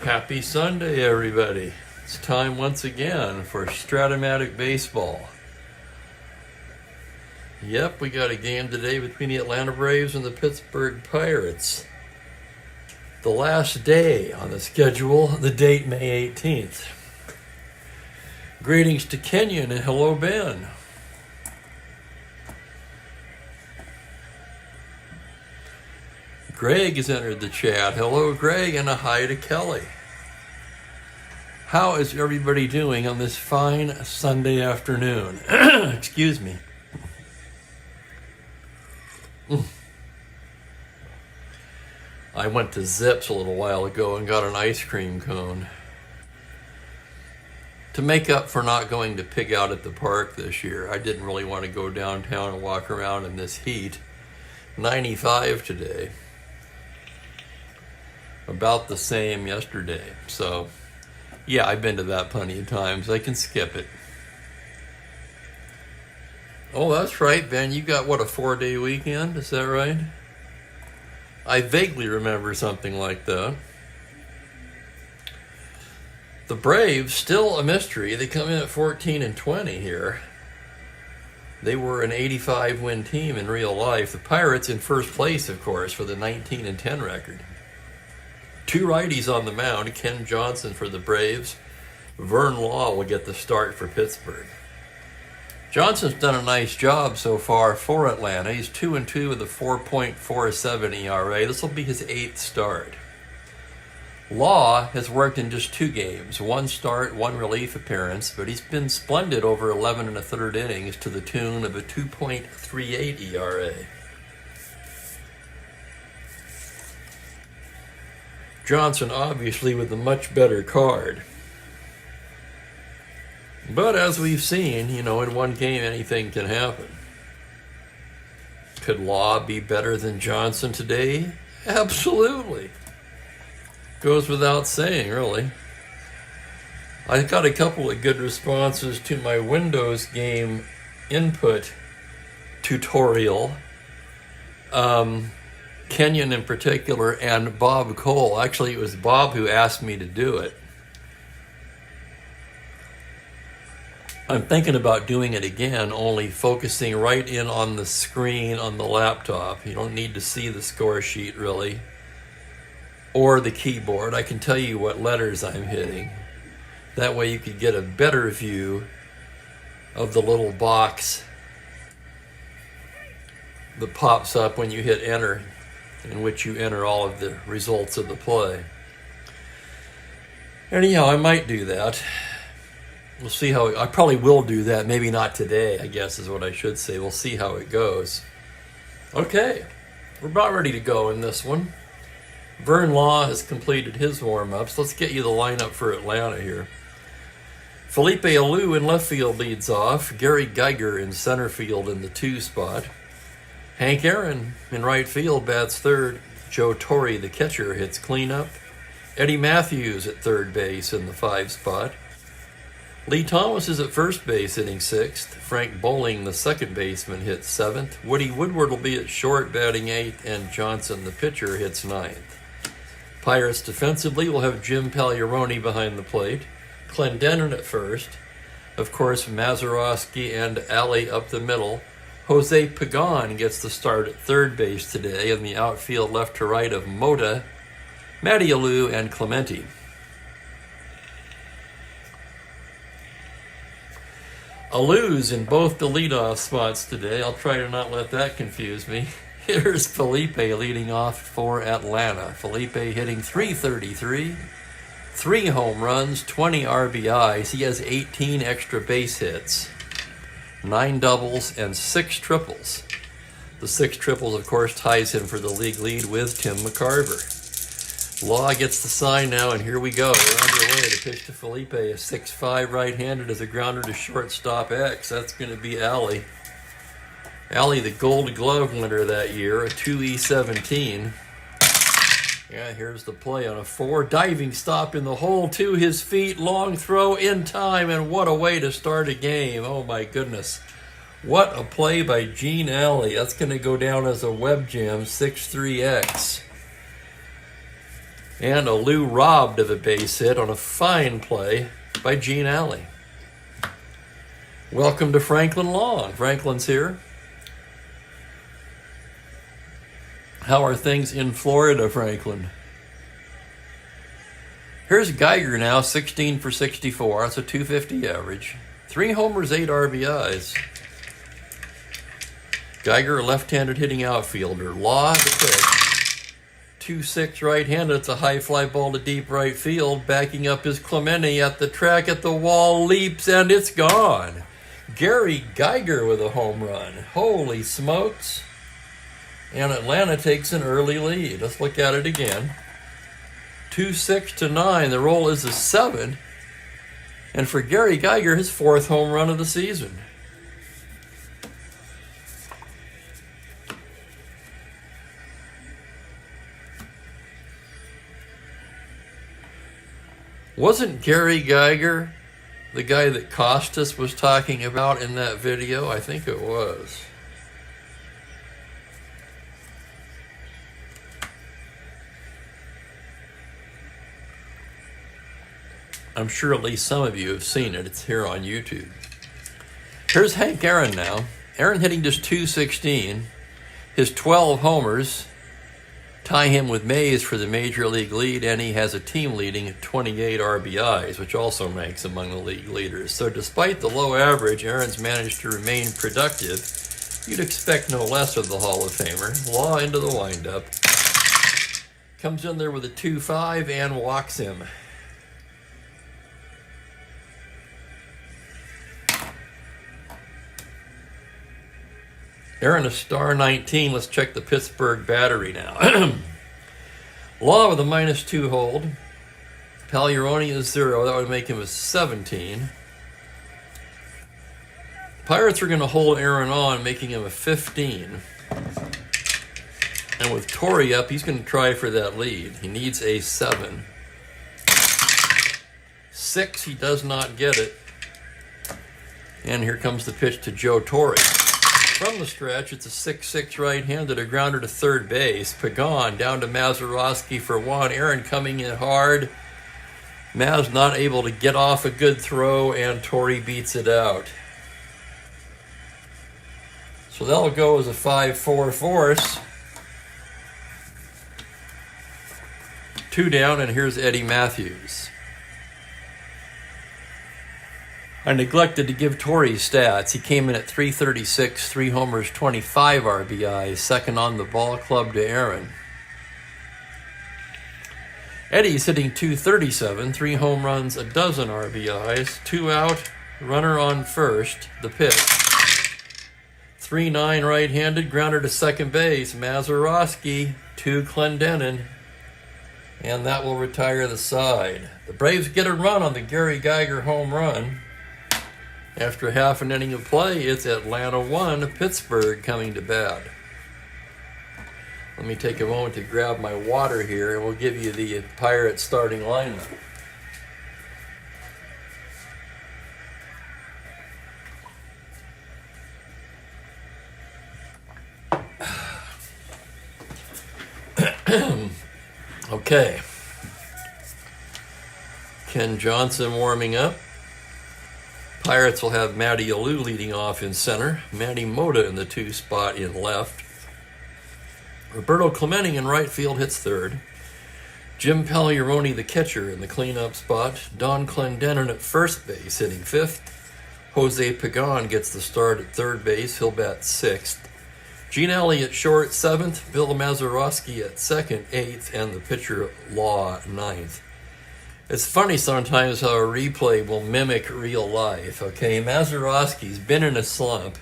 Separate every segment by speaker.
Speaker 1: Happy Sunday, everybody. It's time once again for Strat-O-Matic baseball. Yep, we got a game today between the Atlanta Braves and the Pittsburgh Pirates. The last day on the schedule, the date May 18th. Greetings to Kenyon and hello, Ben. Greg has entered the chat. Hello, Greg, and a hi to Kelly. How is everybody doing on this fine Sunday afternoon? Excuse me. I went to Zips a little while ago and got an ice cream cone. To make up for not going to Pig Out at the Park this year, I didn't really want to go downtown and walk around in this heat. 95 today. About the same yesterday. So, yeah, I've been to that plenty of times. I can skip it. Oh, that's right, Ben. You got, what, a 4-day weekend? Is that right? I vaguely remember something like that. The Braves, still a mystery. They come in at 14-20 here. They were an 85-win team in real life. The Pirates in first place, of course, for the 19-10 record. Two righties on the mound, Ken Johnson for the Braves. Vern Law will get the start for Pittsburgh. Johnson's done a nice job so far for Atlanta. He's 2-2 with a 4.47 ERA. This will be his 8th start. Law has worked in just 2 games, 1 start, 1 relief appearance, but he's been splendid over 11 1/3 innings to the tune of a 2.38 ERA. Johnson obviously with a much better card. But as we've seen, in one game anything can happen. Could Law be better than Johnson today? Absolutely. Goes without saying, really. I got a couple of good responses to my Windows game input tutorial. Kenyon in particular, and Bob Cole. Actually, it was Bob who asked me to do it. I'm thinking about doing it again, only focusing right in on the screen on the laptop. You don't need to see the score sheet, really, or the keyboard. I can tell you what letters I'm hitting. That way you could get a better view of the little box that pops up when you hit enter, in which you enter all of the results of the play. Anyhow, I might do that. We'll see how, I probably will do that. Maybe not today, I guess is what I should say. We'll see how it goes. Okay, we're about ready to go in this one. Vern Law has completed his warm-ups. Let's get you the lineup for Atlanta here. Felipe Alou in left field leads off. Gary Geiger in center field in the 2 spot. Hank Aaron in right field bats third. Joe Torre, the catcher, hits cleanup. Eddie Matthews at third base in the 5 spot. Lee Thomas is at first base hitting 6th. Frank Bowling, the second baseman, hits 7th. Woody Woodward will be at short batting 8th. And Johnson, the pitcher, hits 9th. Pirates defensively will have Jim Pagliarone behind the plate. Clendenon at first. Of course, Mazeroski and Alley up the middle. Jose Pagan gets the start at third base today in the outfield left to right of Mota, Matty Alou, and Clemente. Alou's in both the leadoff spots today. I'll try to not let that confuse me. Here's Felipe leading off for Atlanta. Felipe hitting .333, 3 home runs, 20 RBIs. He has 18 extra base hits. 9 doubles and 6 triples. The 6 triples, of course, ties him for the league lead with Tim McCarver. Law gets the sign now, and here we go. We're underway. The pitch to Felipe, a 6'5" right-handed as a grounder to shortstop X. That's going to be Alley. Alley, the Gold Glove winner that year, a 2E17. Yeah, here's the play on a 4. Diving stop in the hole to his feet. Long throw in time, and what a way to start a game. Oh, my goodness. What a play by Gene Alley. That's going to go down as a web jam 6-3X. And Lou robbed of a base hit on a fine play by Gene Alley. Welcome to Franklin Lawn. Franklin's here. How are things in Florida, Franklin? Here's Geiger now, 16 for 64. That's a 250 average. 3 homers, 8 RBIs. Geiger, a left-handed hitting outfielder. Law, the pitch. 2-6 right-handed. It's a high fly ball to deep right field. Backing up is Clemente at the track, at the wall, leaps, and it's gone. Gary Geiger with a home run. Holy smokes. And Atlanta takes an early lead. Let's look at it again. 2-6 to 9. The roll is a 7. And for Gary Geiger, his 4th home run of the season. Wasn't Gary Geiger the guy that Costas was talking about in that video? I think it was. I'm sure at least some of you have seen it. It's here on YouTube. Here's Hank Aaron now. Aaron hitting just .216. His 12 homers tie him with Mays for the major league lead, and he has a team leading at 28 RBIs, which also ranks among the league leaders. So despite the low average, Aaron's managed to remain productive. You'd expect no less of the Hall of Famer. Law into the windup. Comes in there with a 2-5 and walks him. Aaron, a star 19. Let's check the Pittsburgh battery now. Law with a -2 hold. Pagliarone is 0. That would make him a 17. Pirates are going to hold Aaron on, making him a 15. And with Torrey up, he's going to try for that lead. He needs a 7. 6, he does not get it. And here comes the pitch to Joe Torre. From the stretch, it's a 6-6 right-handed, a grounder to third base. Pagan down to Mazeroski for 1. Aaron coming in hard. Maz not able to get off a good throw, and Torrey beats it out. So that'll go as a 5-4 force. 2 down, and here's Eddie Matthews. I neglected to give Torrey's stats. He came in at .336, 3 homers, 25 RBIs, second on the ball club to Aaron. Eddie's hitting .237, 3 home runs, a dozen RBIs, 2 out, runner on first, the pitch. 3-9 right-handed, grounder to second base, Mazeroski to Clendenin, and that will retire the side. The Braves get a run on the Gary Geiger home run. After half an inning of play, it's Atlanta 1, Pittsburgh coming to bat. Let me take a moment to grab my water here, and we'll give you the Pirates starting lineup. Okay. Ken Johnson warming up. Pirates will have Matty Alou leading off in center. Manny Mota in the 2 spot in left. Roberto Clemente in right field hits third. Jim Pagliarone, the catcher, in the cleanup spot. Don Clendenin at first base, hitting 5th. Jose Pagan gets the start at third base. He'll bat 6th. Gene Alley at short, 7th. Bill Mazeroski at 2nd, 8th. And the pitcher, Law, 9th. It's funny sometimes how a replay will mimic real life, okay? Mazeroski's been in a slump.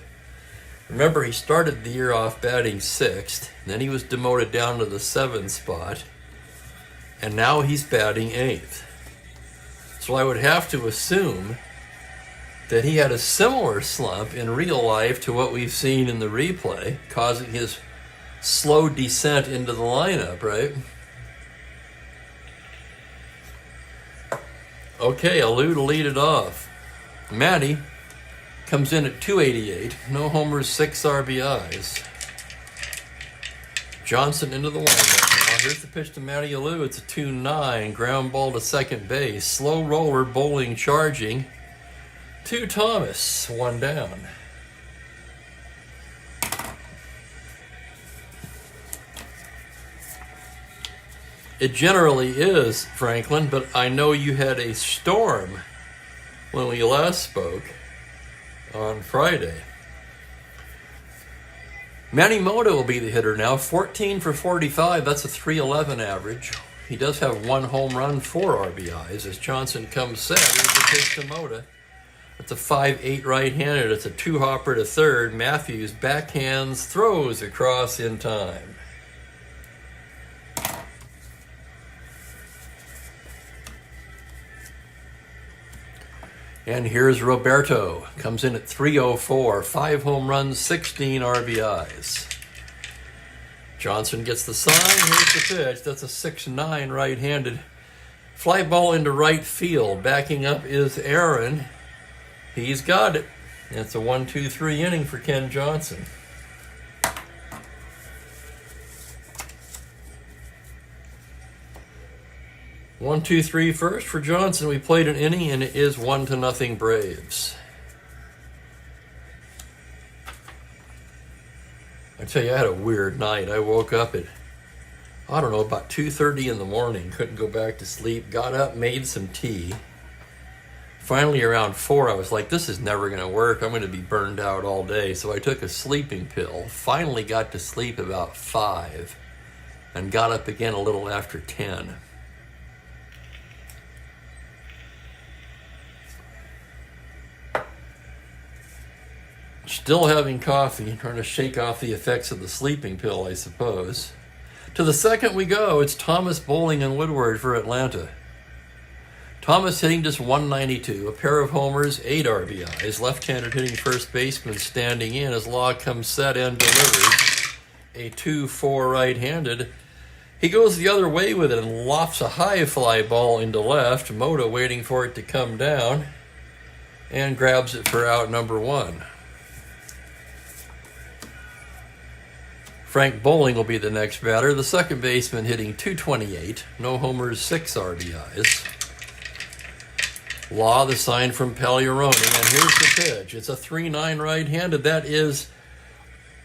Speaker 1: Remember, he started the year off batting 6th, then he was demoted down to the 7th spot, and now he's batting 8th. So I would have to assume that he had a similar slump in real life to what we've seen in the replay, causing his slow descent into the lineup, right? Okay, Alou to lead it off. Matty comes in at .288, no homers, 6 RBIs. Johnson into the windup now. Here's the pitch to Matty Alou. It's a 2-9. Ground ball to second base. Slow roller, bowling, charging. To Thomas. 1 down. It generally is, Franklin, but I know you had a storm when we last spoke on Friday. Manny Mota will be the hitter now. 14 for 45. That's a 311 average. He does have 1 home run, 4 RBIs. As Johnson comes set, here's the pitch to Mota. It's a 5-8 right-handed. It's a 2-hopper to third. Matthews backhands, throws across in time. And here's Roberto. Comes in at 304. 5 home runs, 16 RBIs. Johnson gets the sign. Here's the pitch. That's a 6-9 right-handed. Fly ball into right field. Backing up is Aaron. He's got it. It's a 1-2-3 inning for Ken Johnson. 1-2-3 first for Johnson. We played an inning, and it is 1-0 Braves. I tell you, I had a weird night. I woke up at, I don't know, about 2:30 in the morning. Couldn't go back to sleep. Got up, made some tea. Finally, around 4, I was like, this is never going to work. I'm going to be burned out all day. So I took a sleeping pill. Finally got to sleep about 5 and got up again a little after 10. Still having coffee, trying to shake off the effects of the sleeping pill, I suppose. To the second we go. It's Thomas, Bowling, and Woodward for Atlanta. Thomas hitting just 192, a pair of homers, 8 RBIs. Left-handed hitting first baseman standing in as Law comes set and delivers. A 2-4 right-handed. He goes the other way with it and lofts a high fly ball into left. Mota waiting for it to come down and grabs it for out number 1. Frank Bowling will be the next batter. The second baseman hitting 228. No homers, 6 RBIs. Law, the sign from Pagliarone. And here's the pitch. It's a 3-9 right-handed. That is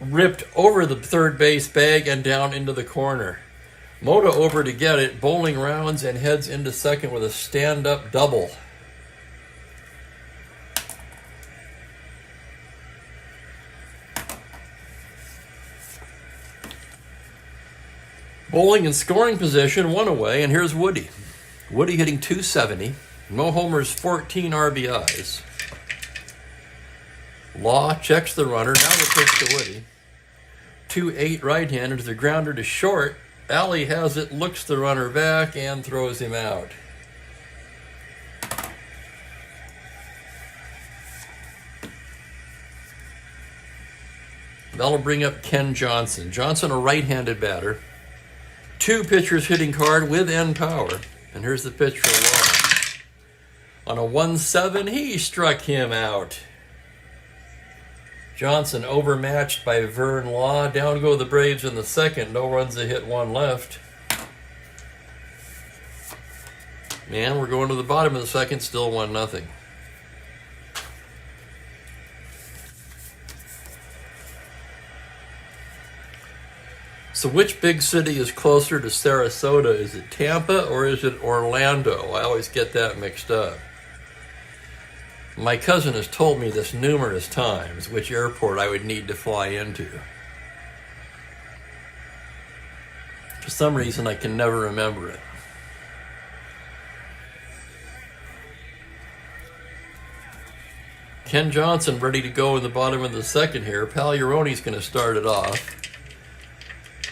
Speaker 1: ripped over the third base bag and down into the corner. Mota over to get it. Bowling rounds and heads into second with a stand-up double. Bowling in scoring position, 1 away, and here's Woody. Woody hitting 270. No homers, 14 RBIs. Law checks the runner. Now the pitch to Woody. 2-8 right-handed. The grounder to short. Alley has it, looks the runner back, and throws him out. That'll bring up Ken Johnson. Johnson, a right-handed batter. 2 pitchers hitting hard with end power. And here's the pitch for Law. On a 1-7, he struck him out. Johnson overmatched by Vern Law. Down go the Braves in the second. No runs, a hit, 1 left. And we're going to the bottom of the second, still 1-0. So which big city is closer to Sarasota? Is it Tampa or is it Orlando? I always get that mixed up. My cousin has told me this numerous times, which airport I would need to fly into. For some reason, I can never remember it. Ken Johnson ready to go in the bottom of the second here. Pagliarone's going to start it off.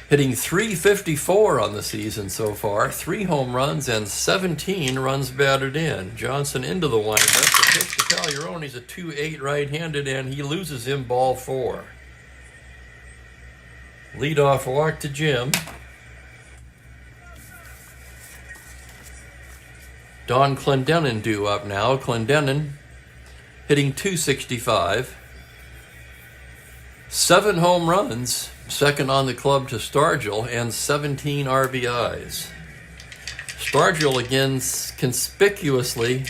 Speaker 1: Hitting .354 on the season so far. 3 home runs and 17 runs batted in. Johnson into the windup. The pitch to Pagliarone's a 2-8 right-handed, and he loses him ball 4. Leadoff walk to Jim. Don Clendenin due up now. Clendenin hitting .265. 7 home runs, second on the club to Stargell, and 17 RBIs. Stargell again conspicuously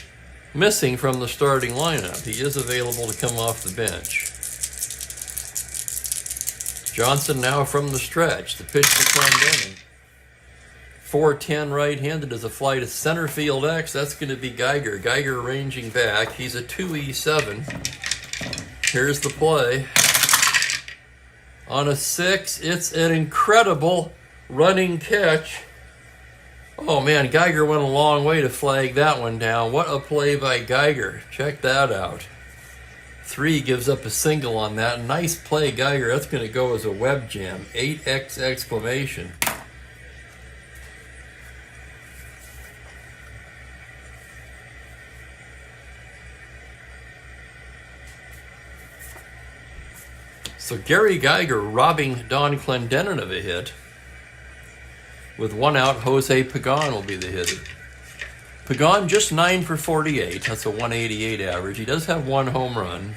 Speaker 1: missing from the starting lineup. He is available to come off the bench. Johnson now from the stretch. The pitch to Clendenin. 4-10 right-handed as a fly to center field X. That's going to be Geiger. Geiger ranging back. He's a 2E7. Here's the play. On a 6, it's an incredible running catch. Oh man, Geiger went a long way to flag that one down. What a play by Geiger. Check that out. 3 gives up a single on that. Nice play, Geiger. That's going to go as a web jam. 8X exclamation. So Gary Geiger robbing Don Clendenin of a hit. With 1 out, Jose Pagan will be the hitter. Pagan just 9 for 48. That's a 188 average. He does have 1 home run.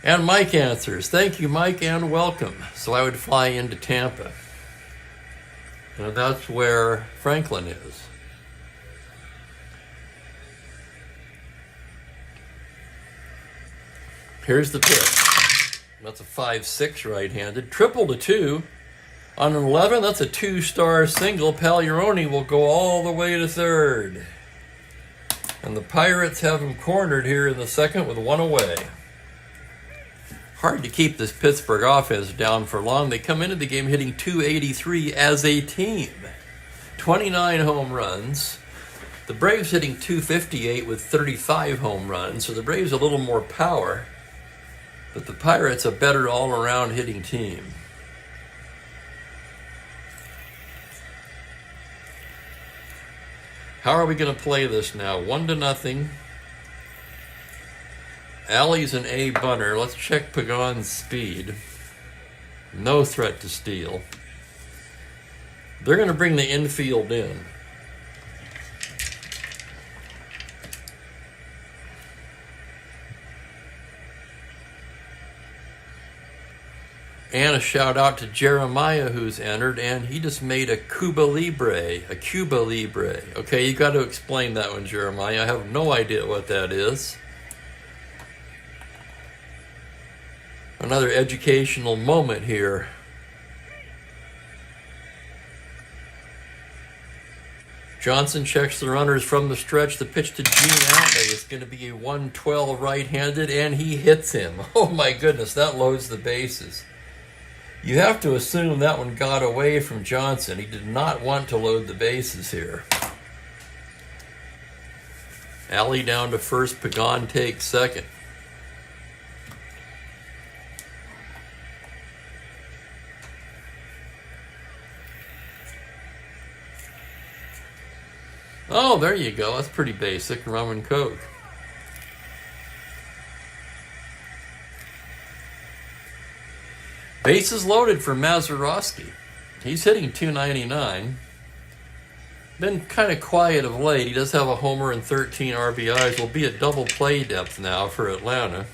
Speaker 1: And Mike answers. Thank you, Mike, and welcome. So I would fly into Tampa. And that's where Franklin is. Here's the pitch. That's a 5-6 right-handed. Triple to 2. On an 11, that's a 2-star single. Pagliarone will go all the way to third. And the Pirates have him cornered here in the second with 1 away. Hard to keep this Pittsburgh offense down for long. They come into the game hitting .283 as a team. 29 home runs. The Braves hitting .258 with 35 home runs. So the Braves a little more power. But the Pirates a better all-around hitting team. How are we going to play this now? 1-0. Alley's an A bunter. Let's check Pagan's speed. No threat to steal. They're going to bring the infield in. And a shout out to Jeremiah who's entered, and he just made a Cuba Libre. A Cuba Libre. Okay, you got to explain that one, Jeremiah. I have no idea what that is. Another educational moment here. Johnson checks the runners from the stretch. The pitch to Gene Outley is going to be a 112 right-handed, and he hits him. Oh my goodness, that loads the bases. You have to assume that one got away from Johnson. He did not want to load the bases here. Alley down to first. Pagan takes second. Oh, there you go. That's pretty basic. Rum and Coke. Bases loaded for Mazeroski. He's hitting .299. Been kind of quiet of late. He does have a homer and 13 RBIs. Will be at double play depth now for Atlanta.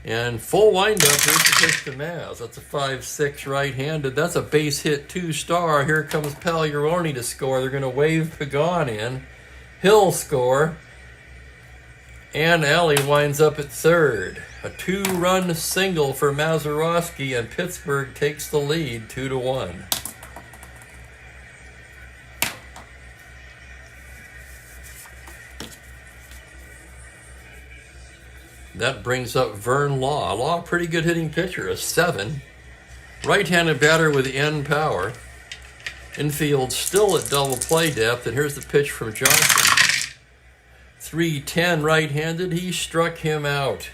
Speaker 1: And full windup. Here's the pitch to Maz. That's a 5-6 right-handed. That's a base hit 2-star. Here comes Pagliarone to score. They're going to wave Pagan in. He'll score. And Alley winds up at third. A 2-run single for Mazeroski, and Pittsburgh takes the lead 2-1. That brings up Vern Law. Law, pretty good hitting pitcher, a 7. Right-handed batter with end power. Infield still at double play depth, and here's the pitch from Johnson. 3-10 right-handed. He struck him out.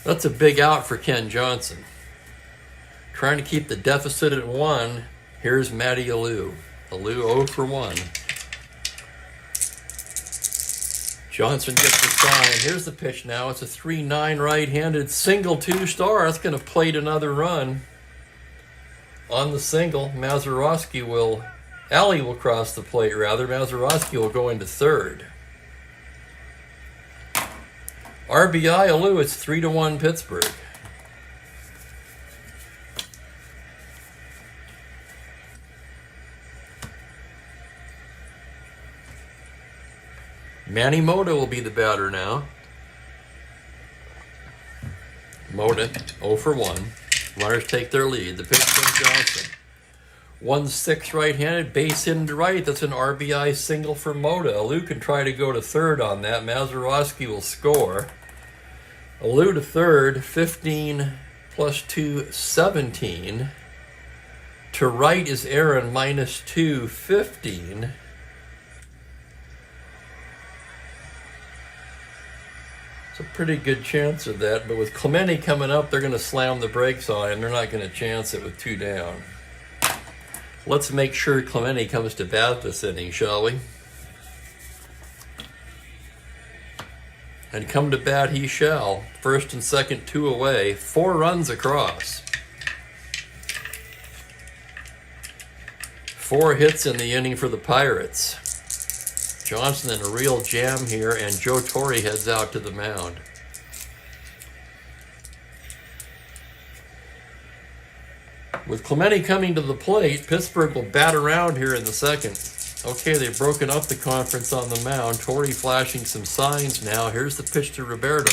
Speaker 1: That's a big out for Ken Johnson. Trying to keep the deficit at 1. Here's Matty Alou. Alou 0 for 1. Johnson gets the sign. Here's the pitch now. It's a 3-9 right-handed single 2-star. That's going to plate another run. On the single, Alley will cross the plate rather. Mazeroski will go into third. RBI, Alou, it's 3-1 Pittsburgh. Manny Mota will be the batter now. Mota, 0 for 1. Runners take their lead. The pitch from Johnson. 1-6 right-handed, base hit to right. That's an RBI single for Mota. Alou can try to go to third on that. Mazeroski will score. Alou to third, 15 plus 2, 17. To right is Aaron, minus 2, 15. A pretty good chance of that, but with Clemente coming up, they're going to slam the brakes on him. They're not going to chance it with 2 down. Let's make sure Clemente comes to bat this inning, shall we? And come to bat he shall. First and second, 2 away. 4 runs across. 4 hits in the inning for the Pirates. Johnson in a real jam here, and Joe Torre heads out to the mound. With Clemente coming to the plate, Pittsburgh will bat around here in the second. Okay, they've broken up the conference on the mound. Torre flashing some signs now. Here's the pitch to Roberto.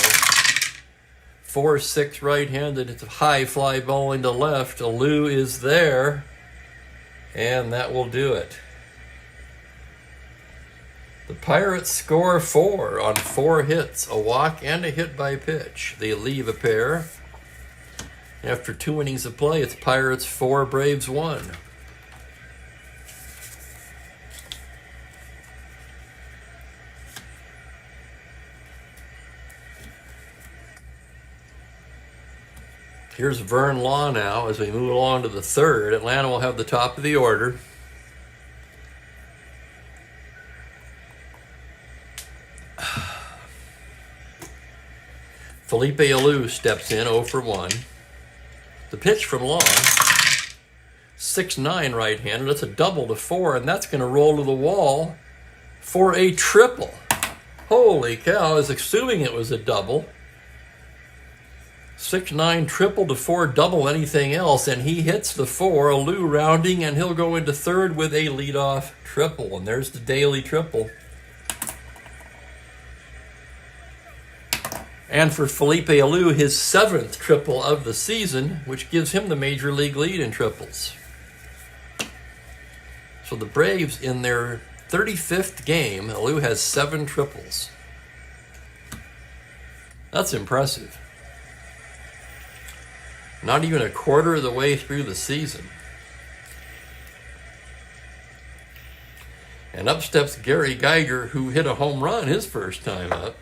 Speaker 1: 4-6 right-handed. It's a high fly ball into left. Alou is there, and that will do it. The Pirates score 4 on 4 hits, a walk and a hit by pitch. They leave a pair. After 2 innings of play, it's Pirates 4, Braves 1. Here's Vern Law now as we move along to the third. Atlanta will have the top of the order. Felipe Alou steps in, 0 for 1. The pitch from Law, 6'9" right-handed. That's a double to 4, and that's going to roll to the wall for a triple. Holy cow, I was assuming it was a double. 6'9", triple to 4, double anything else, and he hits the 4. Alou rounding, and he'll go into third with a leadoff triple, and there's the daily triple. And for Felipe Alou, his 7th triple of the season, which gives him the major league lead in triples. So the Braves, in their 35th game, Alou has 7 triples. That's impressive. Not even a quarter of the way through the season. And up steps Gary Geiger, who hit a home run his first time up.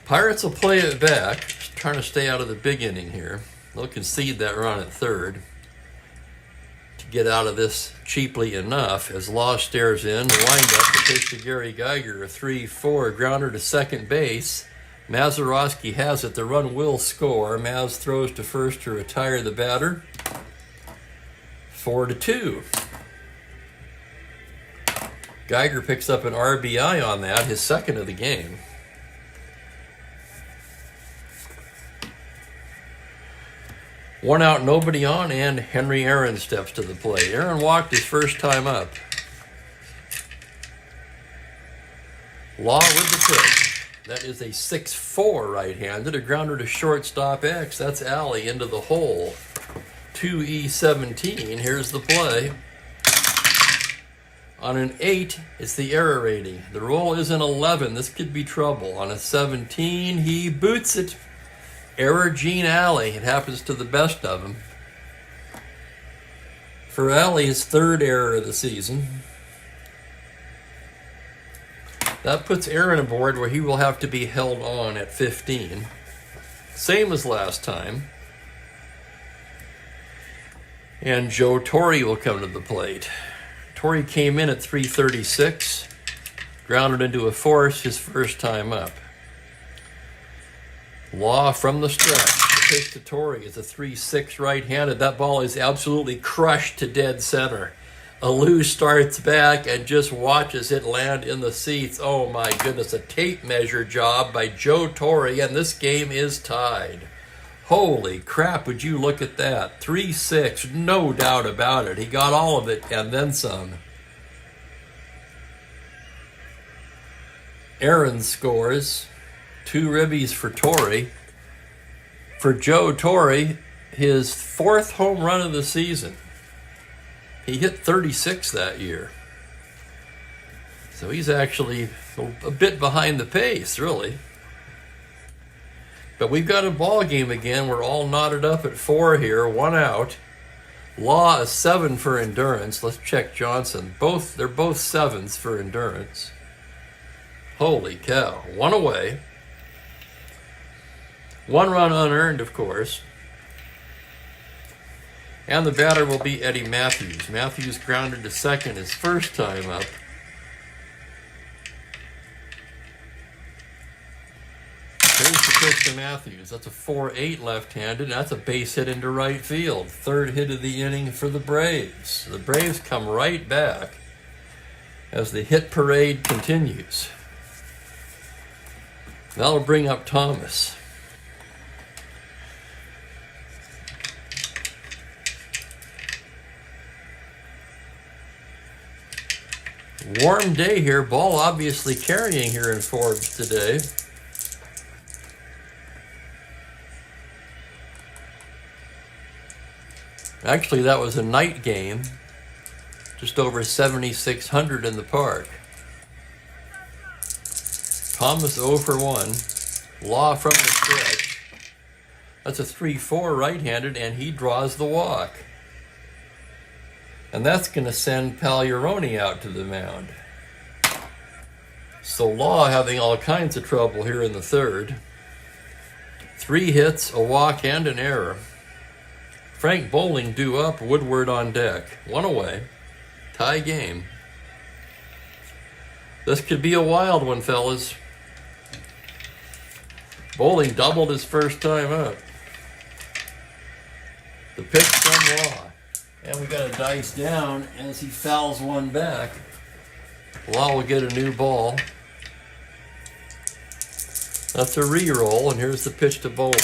Speaker 1: Pirates will play it back, trying to stay out of the big inning here. They'll concede that run at third to get out of this cheaply enough. As Law stares in, the windup, the pitch to Gary Geiger, a 3-4 grounder to second base. Mazeroski has it. The run will score. Maz throws to first to retire the batter. 4-2. Geiger picks up an RBI on that, his second of the game. One out, nobody on, and Henry Aaron steps to the plate. Aaron walked his first time up. Law with the pitch. That is a 6-4 right-handed, a grounder to shortstop X. That's Alley into the hole. 2E17, here's the play. On an 8, it's the error rating. The roll is an 11. This could be trouble. On a 17, he boots it. Error Gene Alley. It happens to the best of them. For Alley, his 3rd error of the season. That puts Aaron aboard where he will have to be held on at 15. Same as last time. And Joe Torre will come to the plate. Torre came in at 336, grounded into a force his first time up. Law from the stretch. The pitch to Torre is a 3-6 right-handed. That ball is absolutely crushed to dead center. Alou starts back and just watches it land in the seats. Oh my goodness, a tape measure job by Joe Torre, and this game is tied. Holy crap, would you look at that. 3-6, no doubt about it. He got all of it and then some. Aaron scores. 2 ribbies for Torre. For Joe Torre, his 4th home run of the season. He hit 36 that year. So he's actually a bit behind the pace, really. But we've got a ball game again. We're all knotted up at 4 here, 1 out. Law is 7 for endurance. Let's check Johnson. They're both 7s for endurance. Holy cow. 1 away. 1 run unearned, of course. And the batter will be Eddie Matthews. Matthews grounded to second his first time up. Here's the pitch to Matthews. That's a 4-8 left-handed. That's a base hit into right field. 3rd hit of the inning for the Braves. The Braves come right back as the hit parade continues. That'll bring up Thomas. Warm day here. Ball obviously carrying here in Forbes today. Actually, that was a night game. Just over 7,600 in the park. Thomas 0 for 1. Law from the stretch. That's a 3-4 right-handed, and he draws the walk. And that's going to send Pagliarone out to the mound. So Law having all kinds of trouble here in the 3rd. 3 hits, a walk, and an error. Frank Bowling due up, Woodward on deck. 1 away. Tie game. This could be a wild one, fellas. Bowling doubled his first time up. The pitch from Law. And we got a dice down as he fouls one back. Law will get a new ball. That's a re-roll, and here's the pitch to Bowling.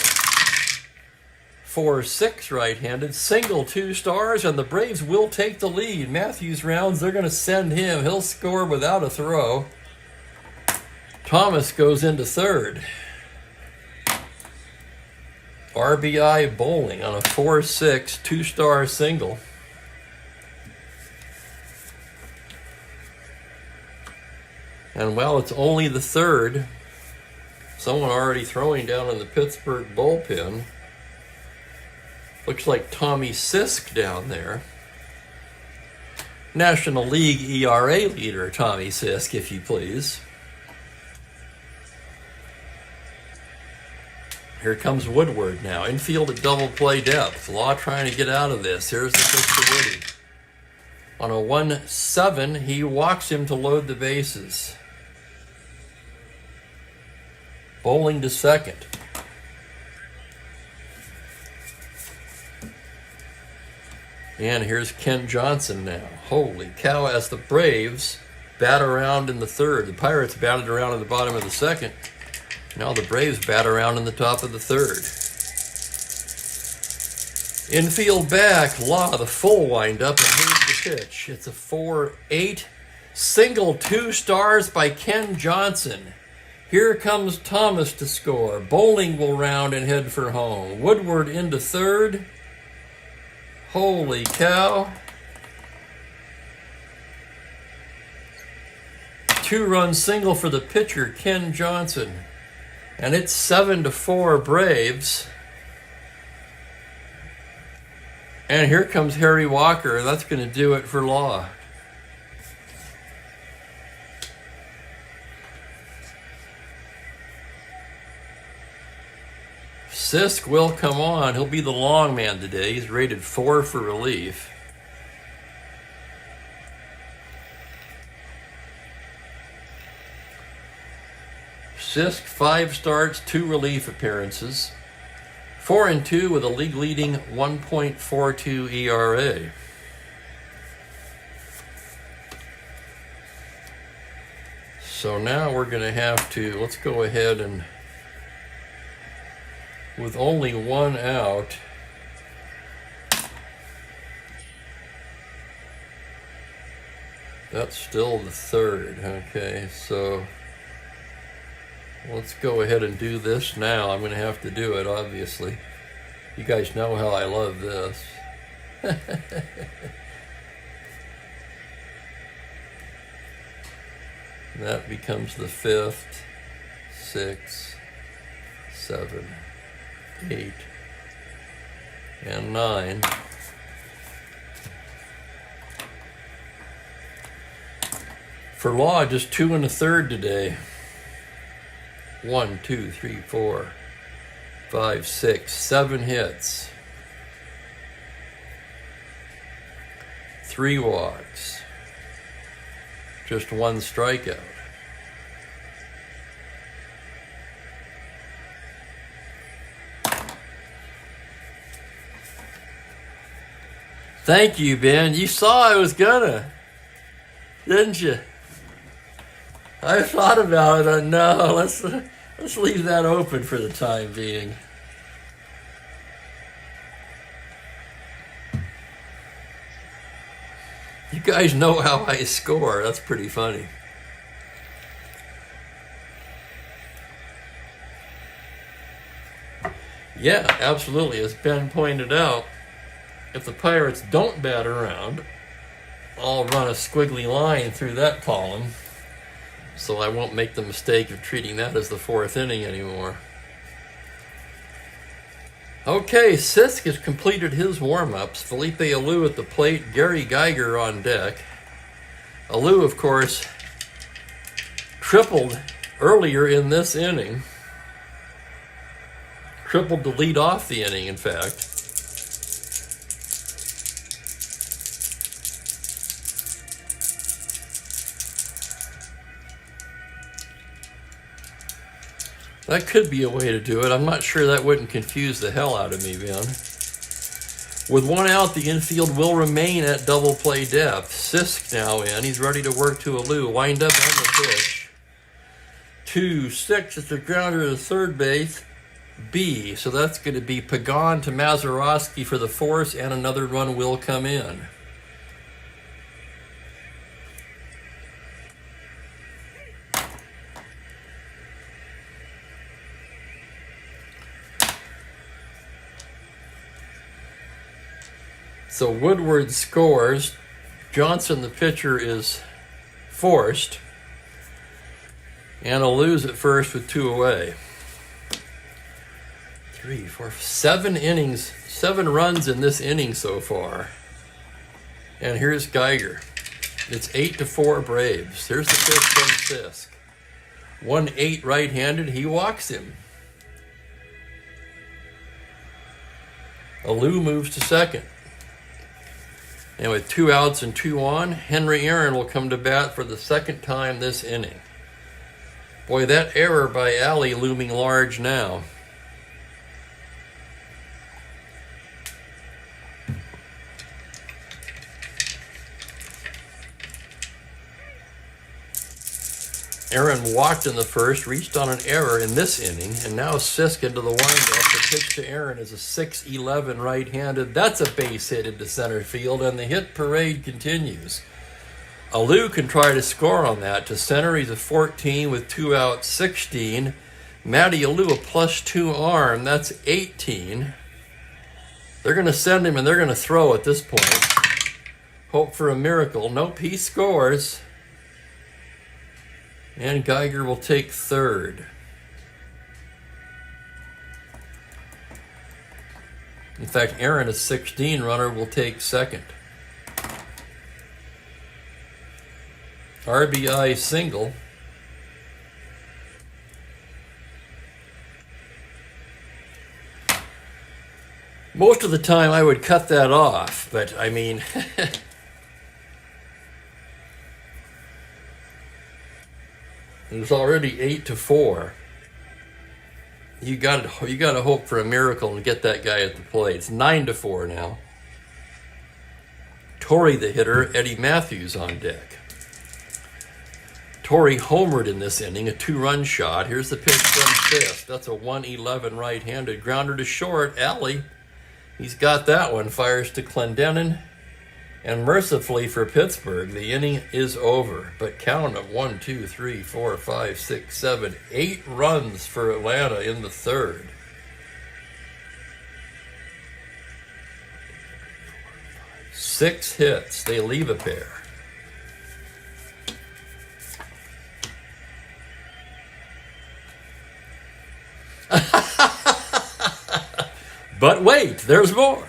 Speaker 1: 4-6 right-handed, single 2 stars, and the Braves will take the lead. Matthews rounds, they're going to send him. He'll score without a throw. Thomas goes into 3rd. RBI Bowling on a 4-6 2-star single. And while it's only the 3rd, someone already throwing down in the Pittsburgh bullpen. Looks like Tommy Sisk down there. National League ERA leader Tommy Sisk, if you please. Here comes Woodward now. Infield at double play depth. Law trying to get out of this. Here's the pitch to Woody. On a 1-7, he walks him to load the bases. Bowling to second. And here's Ken Johnson now. Holy cow, as the Braves bat around in the 3rd. The Pirates batted around in the bottom of the 2nd. Now the Braves bat around in the top of the 3rd. Infield back, Law, the full windup, and here's the pitch. It's a 4-8 single 2 stars by Ken Johnson. Here comes Thomas to score. Bowling will round and head for home. Woodward into 3rd. Holy cow. 2-run single for the pitcher, Ken Johnson. And it's 7-4 Braves. And here comes Harry Walker. That's going to do it for Law. Sisk will come on. He'll be the long man today. He's rated 4 for relief. Sisk, 5 starts, 2 relief appearances. 4-2 with a league-leading 1.42 ERA. So now we're going to have to, let's go ahead and, with only one out, that's still the third. Okay, so let's go ahead and do this now. I'm going to have to do it, obviously. You guys know how I love this. That becomes the 5th, 6, 7, 8, and 9. For law, just 2 1/3 today. 1, 2, 3, 4, 5, 6, 7 hits. 3 walks. Just 1 strikeout. Thank you, Ben. You saw I was gonna, didn't you? I thought about it. No, let's leave that open for the time being. You guys know how I score. That's pretty funny. Yeah, absolutely. As Ben pointed out, if the Pirates don't bat around, I'll run a squiggly line through that column, so I won't make the mistake of treating that as the 4th inning anymore. Okay, Sisk has completed his warm-ups. Felipe Alou at the plate, Gary Geiger on deck. Alou, of course, tripled earlier in this inning. Tripled to lead off the inning, in fact. That could be a way to do it. I'm not sure that wouldn't confuse the hell out of me, Ben. With 1 out, the infield will remain at double play depth. Sisk now in. He's ready to work to Alou. Wind up on the pitch. 2-6. It's a grounder to third base. B. So that's going to be Pagan to Mazeroski for the force, and another run will come in. So Woodward scores. Johnson, the pitcher, is forced. And Alou's at first with 2 away. 3, 4, 7 innings, 7 runs in this inning so far. And here's Geiger. It's 8-4 Braves. Here's the pitch from Sisk. 1-8 right-handed. He walks him. Alou moves to second. And with 2 outs and 2 on, Henry Aaron will come to bat for the 2nd time this inning. Boy, that error by Alley looming large now. Aaron walked in the first, reached on an error in this inning, and now Sisk into the windup. The pitch to Aaron is a 6-11 right-handed. That's a base hit into center field, and the hit parade continues. Alou can try to score on that. To center, he's a 14 with 2 outs, 16. Matty Alou, a +2 arm. That's 18. They're going to send him, and they're going to throw at this point. Hope for a miracle. Nope, he scores. And Geiger will take third. In fact, Aaron, a 16 runner, will take second. RBI single. Most of the time I would cut that off, but I mean... It was already 8-4. You got to hope for a miracle and get that guy at the plate. It's 9-4 now. Torrey the hitter, Eddie Matthews on deck. Torrey homered in this inning, a 2-run shot. Here's the pitch from Fisk. That's a 111 right-handed grounder to short. Alley, he's got that one. Fires to Clendenin. And mercifully for Pittsburgh, the inning is over. But count of 1, 2, 3, 4, 5, 6, 7, 8 runs for Atlanta in the third. Six hits. They leave a pair. But wait, there's more.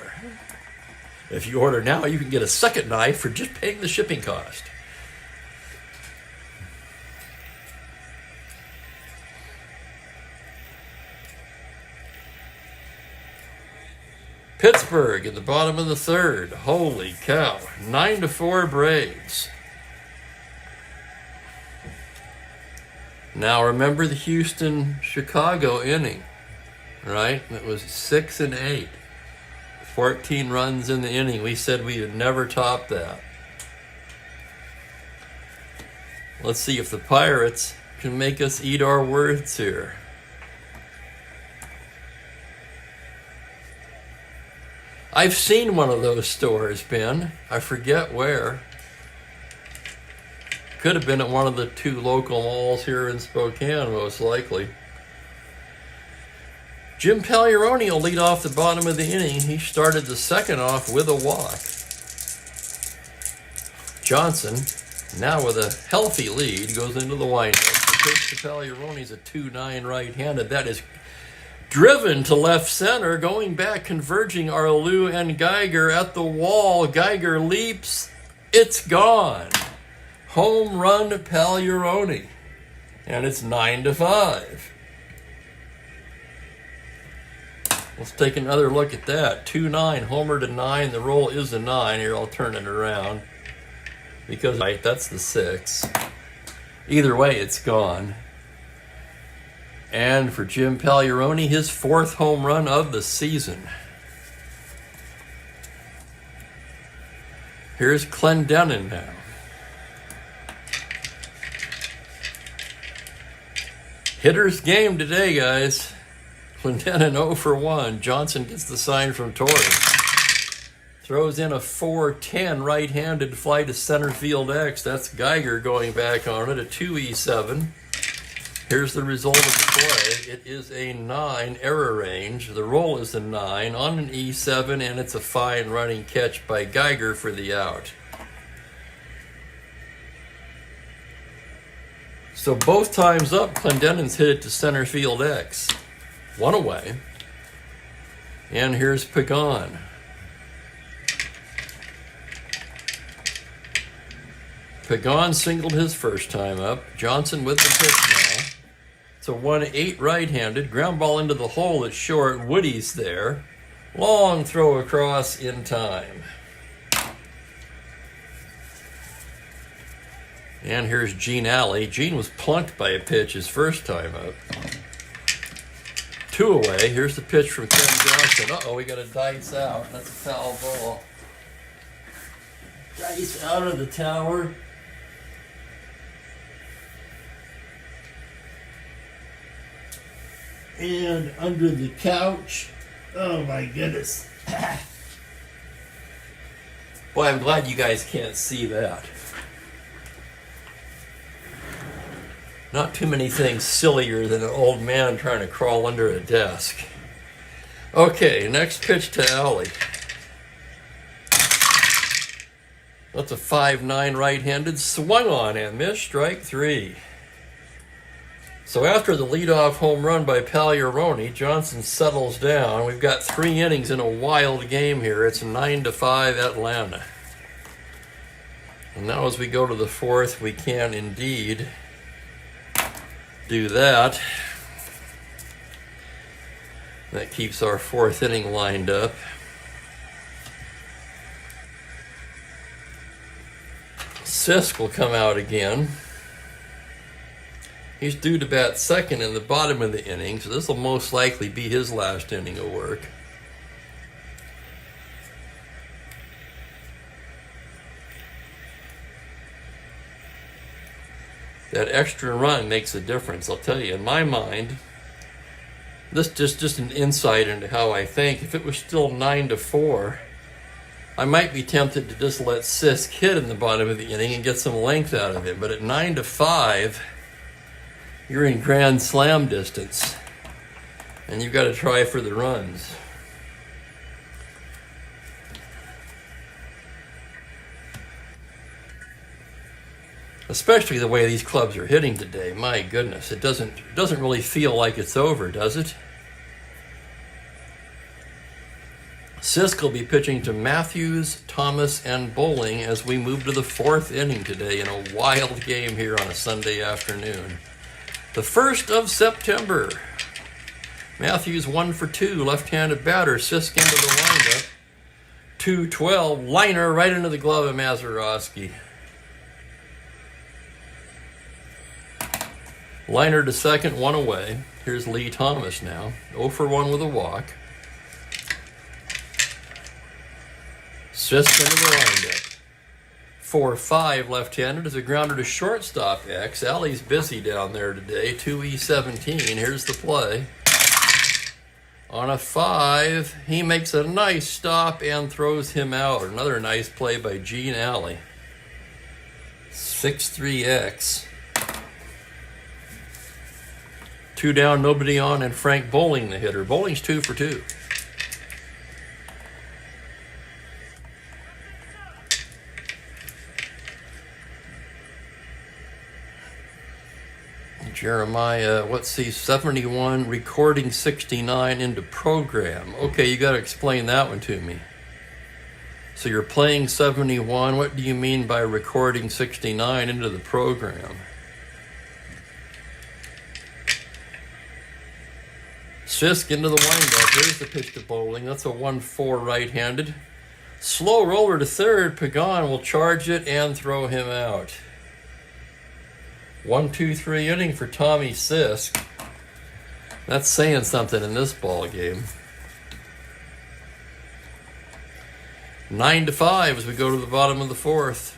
Speaker 1: If you order now, you can get a second knife for just paying the shipping cost. Pittsburgh in the bottom of the third. Holy cow. 9-4 Braves. Now remember the Houston-Chicago inning, right? It was 6 and 8. 14 runs in the inning. We said we would never top that. Let's see if the Pirates can make us eat our words here. I've seen one of those stores, Ben. I forget where. Could have been at one of the 2 local malls here in Spokane, most likely. Jim Pagliarone will lead off the bottom of the inning. He started the second off with a walk. Johnson, now with a healthy lead, goes into the windup. The pitch to Pagliarone's a 2-9 right-handed. That is driven to left center, going back, converging Arlou and Geiger at the wall. Geiger leaps. It's gone. Home run to Pagliarone. And it's 9-5. Let's take another look at that. 2-9, homer to 9. The roll is a 9. Here, I'll turn it around. Because that's the 6. Either way, it's gone. And for Jim Pagliarone, his 4th home run of the season. Here's Clendenin now. Hitter's game today, guys. Clendenin 0 for 1. Johnson gets the sign from Torrey. Throws in a 4-10 right-handed fly to center field X. That's Geiger going back on it, a 2-E7. Here's the result of the play. It is a 9 error range. The roll is a 9 on an E7, and it's a fine running catch by Geiger for the out. So both times up, Clendenin's hit it to center field X. 1 away. And here's Pagan. Pagan singled his first time up. Johnson with the pitch now. It's a 1-8 right-handed. Ground ball into the hole at short. Woody's there. Long throw across in time. And here's Gene Alley. Gene was plunked by a pitch his first time up. 2 away. Here's the pitch from Ken Johnson. Uh-oh, we got a dice out. That's a foul ball. Dice out of the tower. And under the couch. Oh my goodness. Boy, I'm glad you guys can't see that. Not too many things sillier than an old man trying to crawl under a desk. Okay, next pitch to Alley. That's a 5-9 right-handed. Swung on and missed. Strike 3. So after the leadoff home run by Pagliarone, Johnson settles down. We've got 3 innings in a wild game here. It's 9-5 Atlanta. And now as we go to the 4th, we can indeed do that. That keeps our 4th inning lined up. Sisk will come out again. He's due to bat second in the bottom of the inning, so this will most likely be his last inning of work. That extra run makes a difference. I'll tell you, in my mind, this just an insight into how I think. If it was still 9-4, I might be tempted to just let Sisk hit in the bottom of the inning and get some length out of it. But at 9-5, you're in grand slam distance, and you've got to try for the runs. Especially the way these clubs are hitting today. My goodness, it doesn't really feel like it's over, does it? Sisk will be pitching to Matthews, Thomas, and Bowling as we move to the 4th inning today in a wild game here on a Sunday afternoon. The 1st of September. Matthews 1 for 2, left-handed batter. Sisk into the windup. 2-12, liner right into the glove of Mazeroski. Liner to second, 1 away. Here's Lee Thomas now. 0 for 1 with a walk. Sisk into the windup. 4-5 left-handed is a grounder to shortstop X. Alley's busy down there today. 2E17. Here's the play. On a 5, he makes a nice stop and throws him out. Another nice play by Gene Alley. 6-3X. 2 down, nobody on, and Frank Bowling the hitter. Bowling's 2 for 2. Jeremiah, let's see, 71, recording 69 into program. Okay, you got to explain that one to me. So you're playing 71. What do you mean by recording 69 into the program? Sisk into the windup. Here's the pitch to Bowling. That's a 1-4 right-handed. Slow roller to third. Pagan will charge it and throw him out. 1-2-3 inning for Tommy Sisk. That's saying something in this ball game. 9-5 as we go to the bottom of the 4th.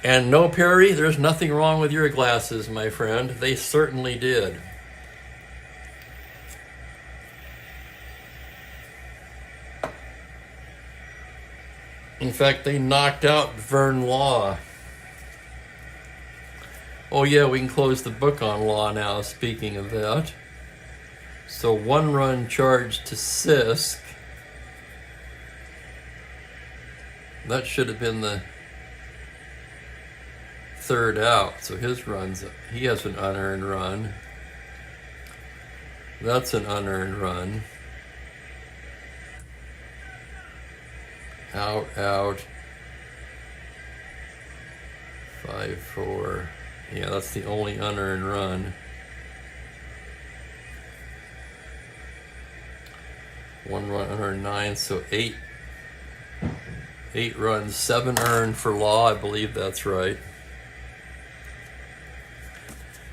Speaker 1: And no, Perry, there's nothing wrong with your glasses, my friend. They certainly did. In fact, they knocked out Vern Law. Oh yeah, we can close the book on Law now, speaking of that. So 1 run charge to Sisk. That should have been the 3rd out. So his runs, he has an unearned run. That's an unearned run. Out. 5-4. Yeah, that's the only unearned run. 1 run unearned, 9, so 8 runs, 7 earned for Law. I believe that's right.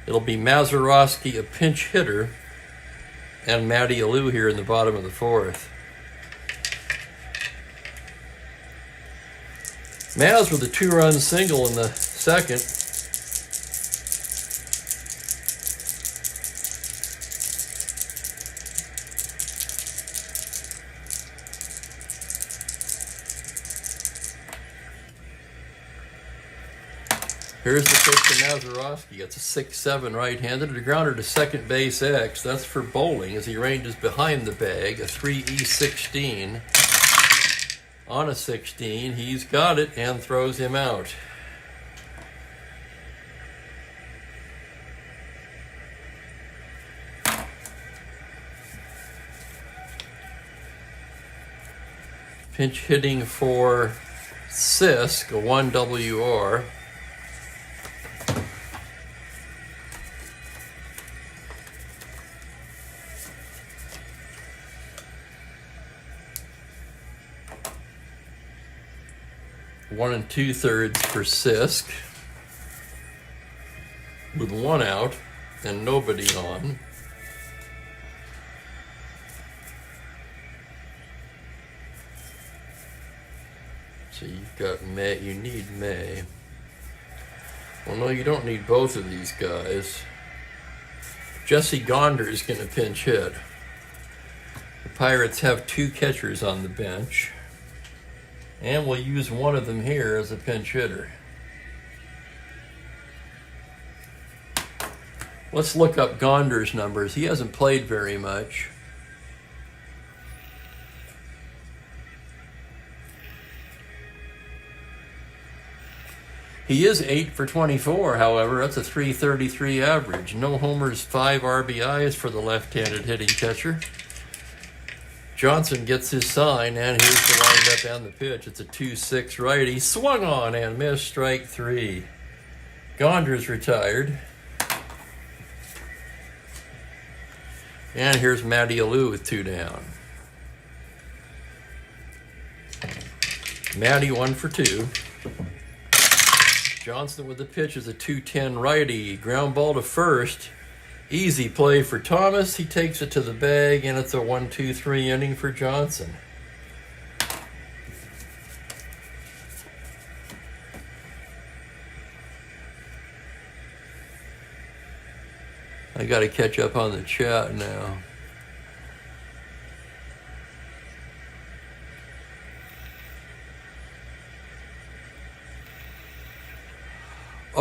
Speaker 1: It'll be Mazeroski, a pinch hitter, and Matty Alou here in the bottom of the 4th. Maz with a 2-run single in the 2nd. Here's the pitch to Mazeroski. It's a 6-7 right-handed. A grounder to second base X. That's for Bowling as he ranges behind the bag. A 3E16. On a 16, he's got it and throws him out. Pinch hitting for Sisk, a 1 WR. One 2/3 for Sisk, with 1 out and nobody on. So you've got May. You need May. Well, no, you don't need both of these guys. Jesse Gonder is going to pinch hit. The Pirates have 2 catchers on the bench. And we'll use one of them here as a pinch hitter. Let's look up Gonder's numbers. He hasn't played very much. He is 8 for 24, however. That's a .333 average. No homers, 5 RBIs for the left-handed hitting catcher. Johnson gets his sign, and here's the windup and the pitch. It's a 2-6 righty. Swung on and missed, strike 3. Gonder's retired. And here's Matty Alou with 2 down. Matty 1 for 2. Johnson with the pitch is a 2-10 righty. Ground ball to first. Easy play for Thomas. He takes it to the bag, and it's a 1-2-3 inning for Johnson. I got to catch up on the chat now.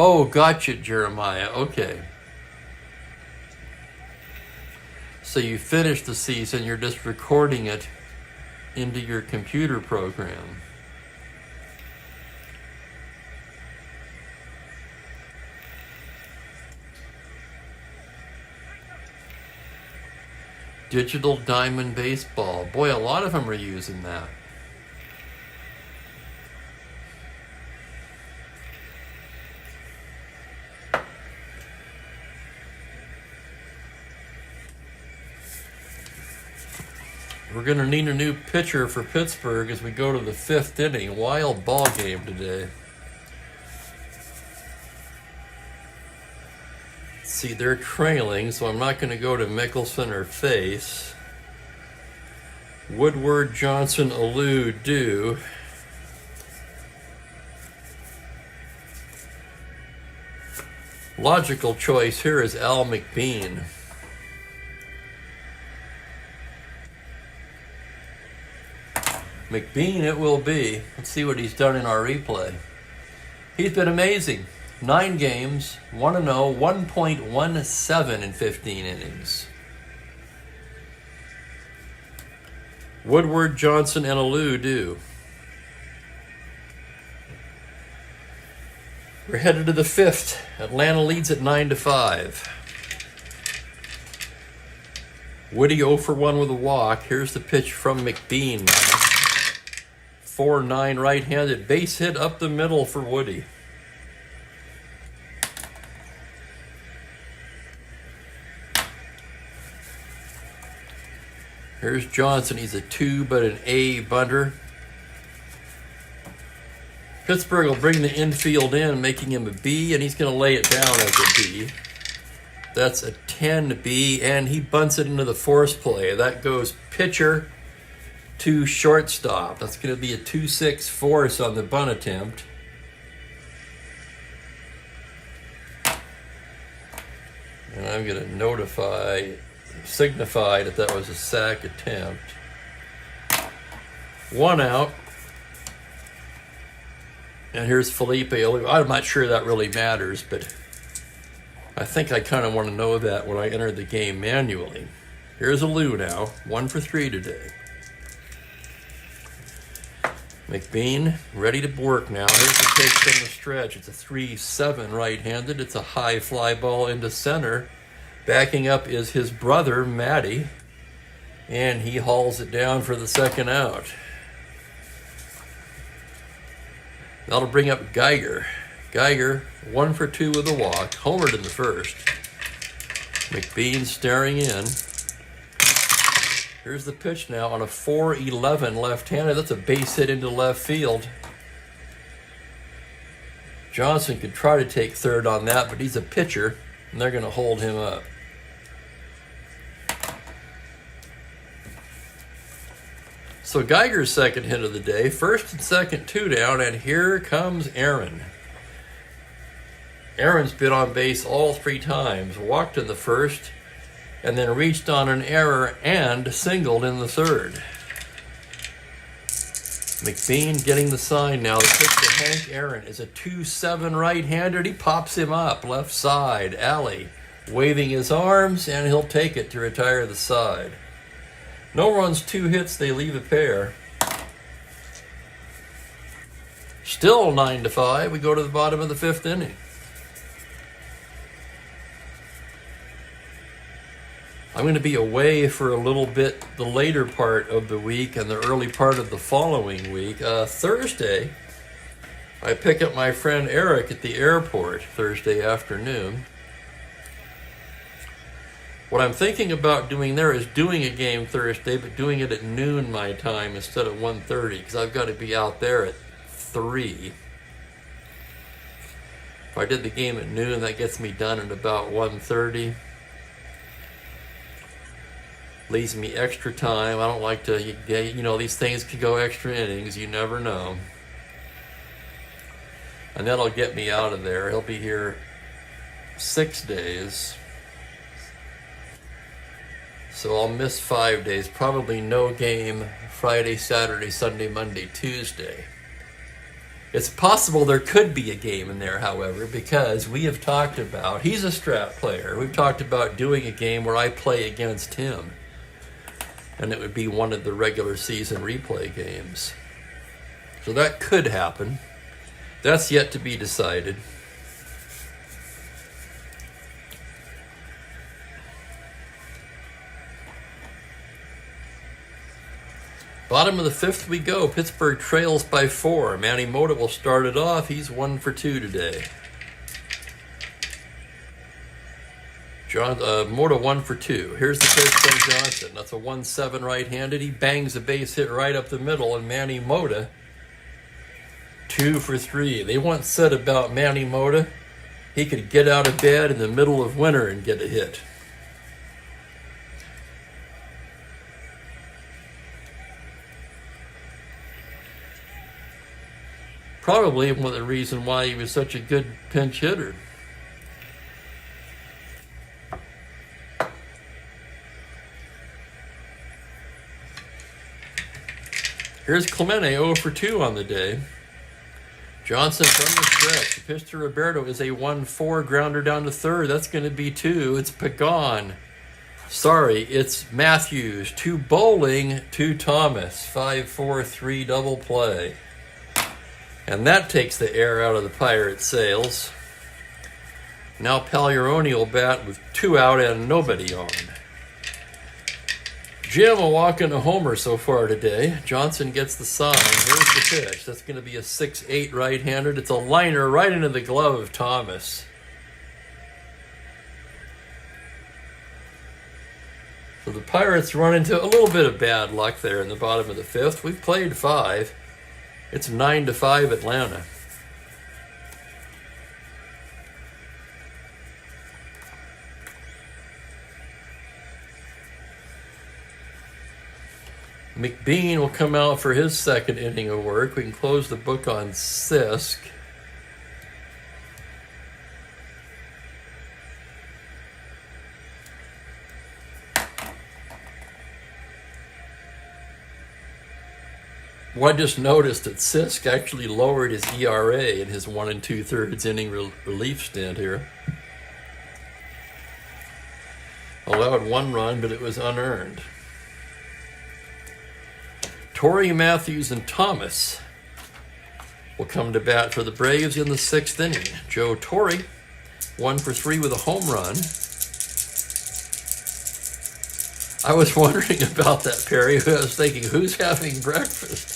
Speaker 1: Oh, gotcha, Jeremiah. Okay. So you finished the season, you're just recording it into your computer program. Digital Diamond Baseball. Boy, a lot of them are using that. We're going to need a new pitcher for Pittsburgh as we go to the 5th inning. Wild ball game today. See, they're trailing, so I'm not going to go to Mickelson or Face. Woodward, Johnson, Alou, do. Logical choice here is Al McBean. McBean it will be. Let's see what he's done in our replay. He's been amazing. 9 games, 1-0, 1.17 in 15 innings. Woodward, Johnson, and Alou do. We're headed to the 5th. Atlanta leads at 9-5. Woody 0 for 1 with a walk. Here's the pitch from McBean now. 4-9 right-handed. Base hit up the middle for Woody. Here's Johnson. He's a 2 but an A bunter. Pittsburgh will bring the infield in, making him a B, and he's going to lay it down as a B. That's a 10B, and he bunts it into the force play. That goes pitcher to shortstop. That's going to be a 2-6 force on the bunt attempt. And I'm going to signify that was a sac attempt. 1 out. And here's Felipe Alou. I'm not sure that really matters, but I think I kind of want to know that when I enter the game manually. Here's Alou now. 1 for 3 today. McBean ready to work now. Here's the pitch from the stretch. It's a 3-7 right-handed. It's a high fly ball into center. Backing up is his brother, Matty. And he hauls it down for the 2nd out. That'll bring up Geiger. Geiger, 1 for 2 with a walk. Homered in the 1st. McBean staring in. Here's the pitch now on a 4-11 left-handed. That's a base hit into left field. Johnson could try to take 3rd on that, but he's a pitcher, and they're going to hold him up. So Geiger's second hit of the day. First and second, 2 down, and here comes Aaron. Aaron's been on base all 3 times, walked in the first, and then reached on an error and singled in the third. McBean getting the sign now. The pitch to Hank Aaron is a 2-7 right-hander. He pops him up left side. Alley waving his arms, and he'll take it to retire the side. No runs, 2 hits. They leave a pair. Still 9-5. We go to the bottom of the 5th inning. I'm going to be away for a little bit the later part of the week and the early part of the following week. Thursday, I pick up my friend Eric at the airport Thursday afternoon. What I'm thinking about doing there is doing a game Thursday, but doing it at noon my time instead of 1:30, because I've got to be out there at 3. If I did the game at noon, that gets me done at about 1:30. Leaves me extra time. I don't like to, these things could go extra innings. You never know. And that'll get me out of there. He'll be here 6 days. So I'll miss 5 days. Probably no game Friday, Saturday, Sunday, Monday, Tuesday. It's possible there could be a game in there, however, because we have talked about, he's a Strat player. We've talked about doing a game where I play against him. And it would be one of the regular season replay games. So that could happen. That's yet to be decided. Bottom of the 5th we go. Pittsburgh trails by 4. Manny Mota will start it off. He's 1 for 2 today. Mota 1 for 2. Here's the pitch from Johnson. That's a 1-7 right-handed. He bangs a base hit right up the middle, and Manny Mota 2 for 3. They once said about Manny Mota, he could get out of bed in the middle of winter and get a hit. Probably one of the reasons why he was such a good pinch hitter. Here's Clemente 0 for 2 on the day. Johnson from the stretch. The pitch to Roberto is a 1-4 grounder down to third. That's going to be 2. It's Pagan. Sorry, it's Matthews. 2 Bowling, 2 Thomas. 5-4-3 double play. And that takes the air out of the Pirates' sails. Now Pagliarone will bat with 2 out and nobody on. Jim will walk in a homer so far today. Johnson gets the sign. Here's the pitch. That's going to be a 6-8 right-handed. It's a liner right into the glove of Thomas. So the Pirates run into a little bit of bad luck there in the bottom of the 5th. We've played 5. It's 9-5 Atlanta. McBean will come out for his second inning of work. We can close the book on Sisk. Well, I just noticed that Sisk actually lowered his ERA in his 1 2/3 inning relief stint here. Allowed 1 run, but it was unearned. Torrey, Matthews, and Thomas will come to bat for the Braves in the 6th inning. Joe Torrey, 1 for 3 with a home run. I was wondering about that, Perry. I was thinking, who's having breakfast?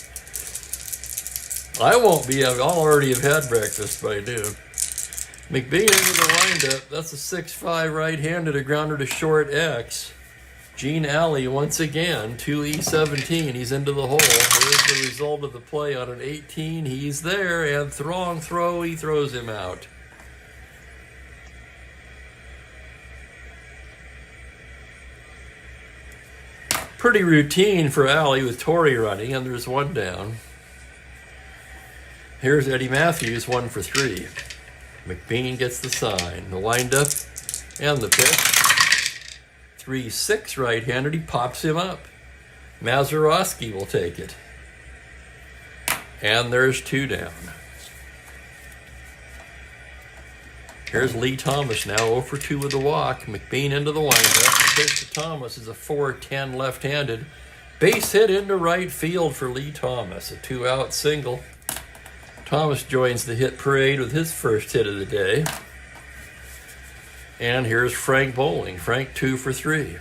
Speaker 1: I won't be. I'll already have had breakfast by noon. McBean into the windup. That's a 6-5 right-handed, a grounder to short X. Gene Alley once again, 2E17. He's into the hole. Here's the result of the play on an 18. He's there, and Throng throw. He throws him out. Pretty routine for Alley with Torrey running, and there's one down. Here's Eddie Matthews, 1 for 3. McBean gets the sign, the windup, and the pitch. 3-6 right-handed, he pops him up. Mazeroski will take it. And there's 2 down. Here's Lee Thomas now, 0 for 2 with the walk. McBean into the windup. The pitch to Thomas is a 4-10 left-handed. Base hit into right field for Lee Thomas, a 2-out single. Thomas joins the hit parade with his first hit of the day. And here's Frank Bowling. Frank 2 for 3.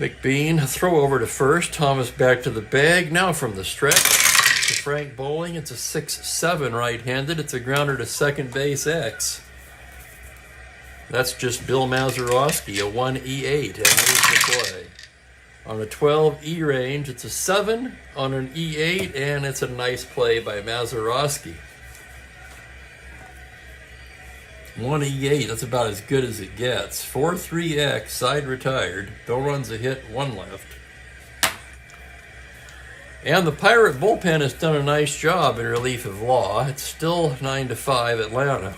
Speaker 1: McBean, throw over to first. Thomas back to the bag. Now from the stretch to Frank Bowling. It's a 6-7 right-handed. It's a grounder to second base X. That's just Bill Mazeroski, a 1E8, and there's the play. On a 12 E range, it's a 7 on an E8, and it's a nice play by Mazeroski. 1 E8, that's about as good as it gets. 4-3X, side retired. No runs a hit, 1 left. And the Pirate bullpen has done a nice job in relief of Law. It's still 9-5 Atlanta.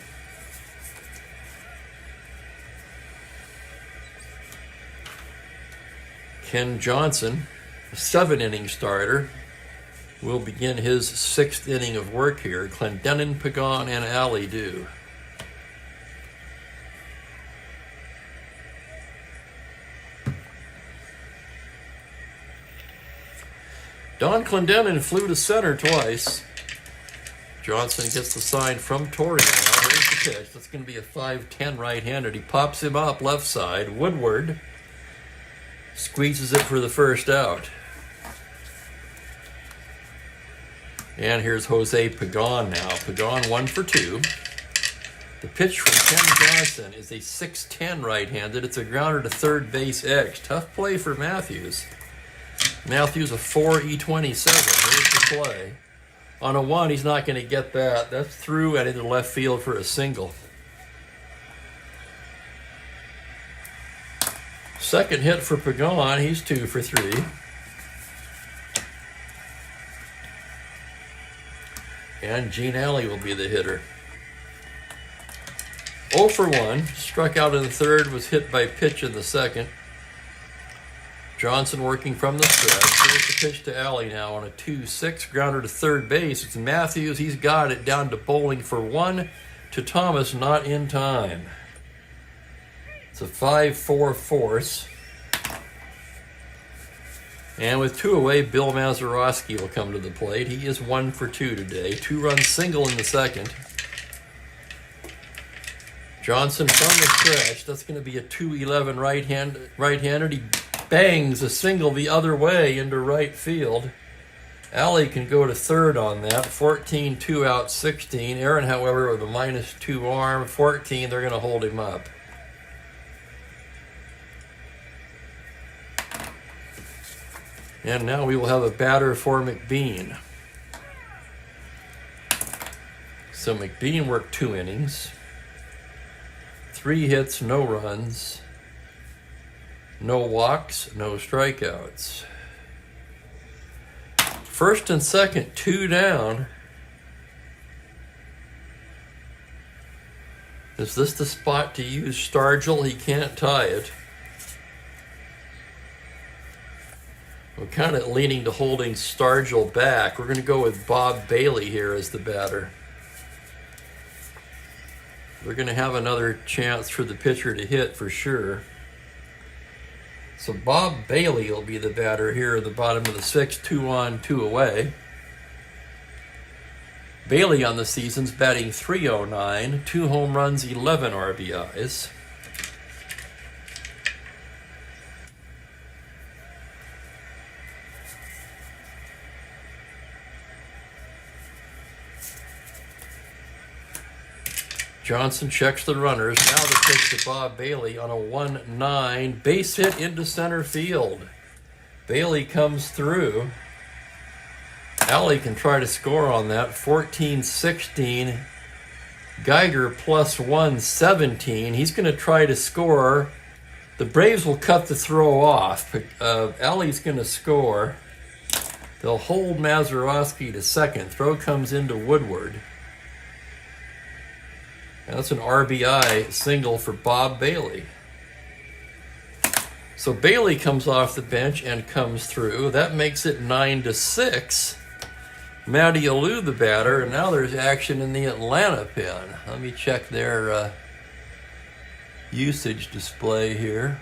Speaker 1: Ken Johnson, a 7-inning starter, will begin his 6th inning of work here. Clendenin, Pagan, and Alley do. Don Clendenin flew to center twice. Johnson gets the sign from Torrey now. Here's the pitch. That's going to be a 5-10 right-handed. He pops him up left side. Woodward squeezes it for the first out. And here's Jose Pagan now. Pagan 1 for 2. The pitch from Ken Johnson is a 6-10 right-handed. It's a grounder to third base X. Tough play for Matthews. Matthews a 4E27. Here's the play. On a 1, he's not going to get that. That's through and into left field for a single. Second hit for Pagan. He's 2 for 3. And Gene Alley will be the hitter. 0 for 1. Struck out in the third. Was hit by pitch in the second. Johnson working from the stretch. Here's the pitch to Alley now on a 2-6 grounder to third base. It's Matthews. He's got it down to Bowling for 1 to Thomas, not in time. It's a 5-4 force. And with 2 away, Bill Mazeroski will come to the plate. He is 1 for 2 today. 2-run single in the second. Johnson from the stretch. That's going to be a 2-11 right-handed. He bangs a single the other way into right field. Alley can go to third on that. 14, 2 out, 16. Aaron, however, with a -2 arm. 14, they're going to hold him up. And now we will have a batter for McBean. So McBean worked 2 innings. 3 hits, no runs. No walks, no strikeouts. First and second, 2 down. Is this the spot to use Stargell? He can't tie it. We're kind of leaning to holding Stargell back. We're going to go with Bob Bailey here as the batter. We're going to have another chance for the pitcher to hit for sure. So Bob Bailey will be the batter here at the bottom of the 6th, 2 on, 2 away. Bailey on the season's batting .309, 2 home runs, 11 RBIs. Johnson checks the runners. Now the pitch to Bob Bailey on a 1-9. Base hit into center field. Bailey comes through. Alley can try to score on that. 14-16. Geiger +1, 17. He's going to try to score. The Braves will cut the throw off. Alley's going to score. They'll hold Mazeroski to second. Throw comes into Woodward. And that's an RBI single for Bob Bailey. So Bailey comes off the bench and comes through. That makes it 9-6. Matty Alou, the batter, and now there's action in the Atlanta pen. Let me check their usage display here.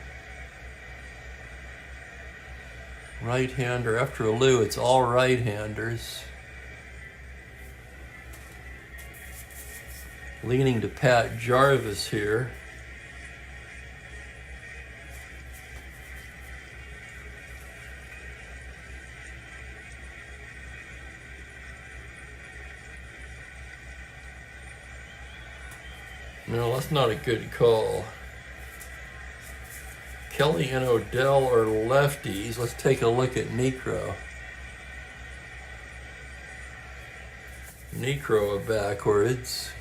Speaker 1: Right-hander. After Alou, it's all right-handers. Leaning to Pat Jarvis here. No, that's not a good call. Kelly and Odell are lefties. Let's take a look at Necro. Necro backwards.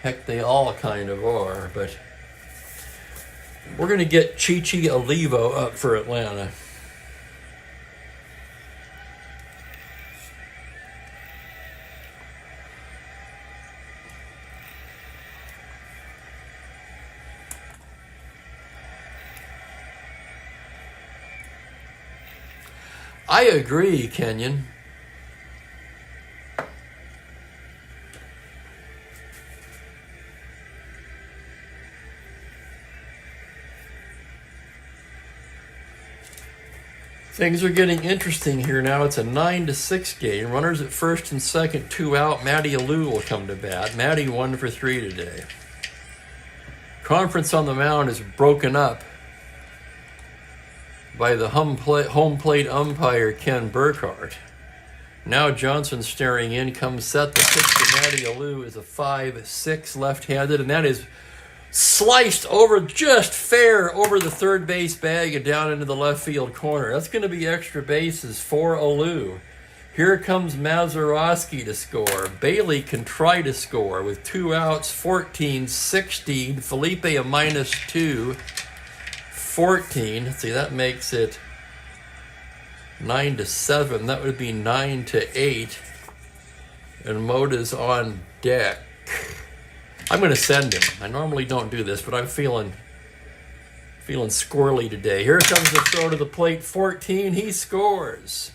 Speaker 1: Heck, they all kind of are, but we're going to get Chichi Olivo up for Atlanta. I agree, Kenyon. Things are getting interesting here now. It's a 9-6 game. Runners at first and second, 2 out. Matty Alou will come to bat. Matty 1 for 3 today. Conference on the mound is broken up by the home plate umpire Ken Burkhart. Now Johnson staring in, comes set. The pitch to Matty Alou is a 5-6 left-handed, and that is sliced over, just fair over the third base bag and down into the left field corner. That's going to be extra bases for Alou. Here comes Mazeroski to score. Bailey can try to score with 2 outs, 14-16. Felipe a -2. 14. See, that makes it 9-7. That would be 9-8. And Moda's on deck. I'm going to send him. I normally don't do this, but I'm feeling squirrely today. Here comes the throw to the plate. 14. He scores.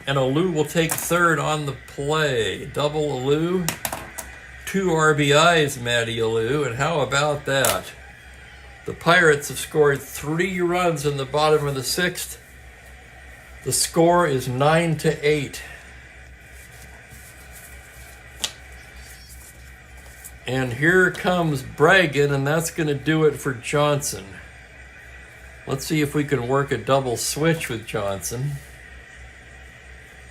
Speaker 1: And Alou will take third on the play. Double Alou. 2 RBIs, Matty Alou, and how about that? The Pirates have scored 3 runs in the bottom of the 6th. The score is 9-8. And here comes Bragan, and that's going to do it for Johnson. Let's see if we can work a double switch with Johnson.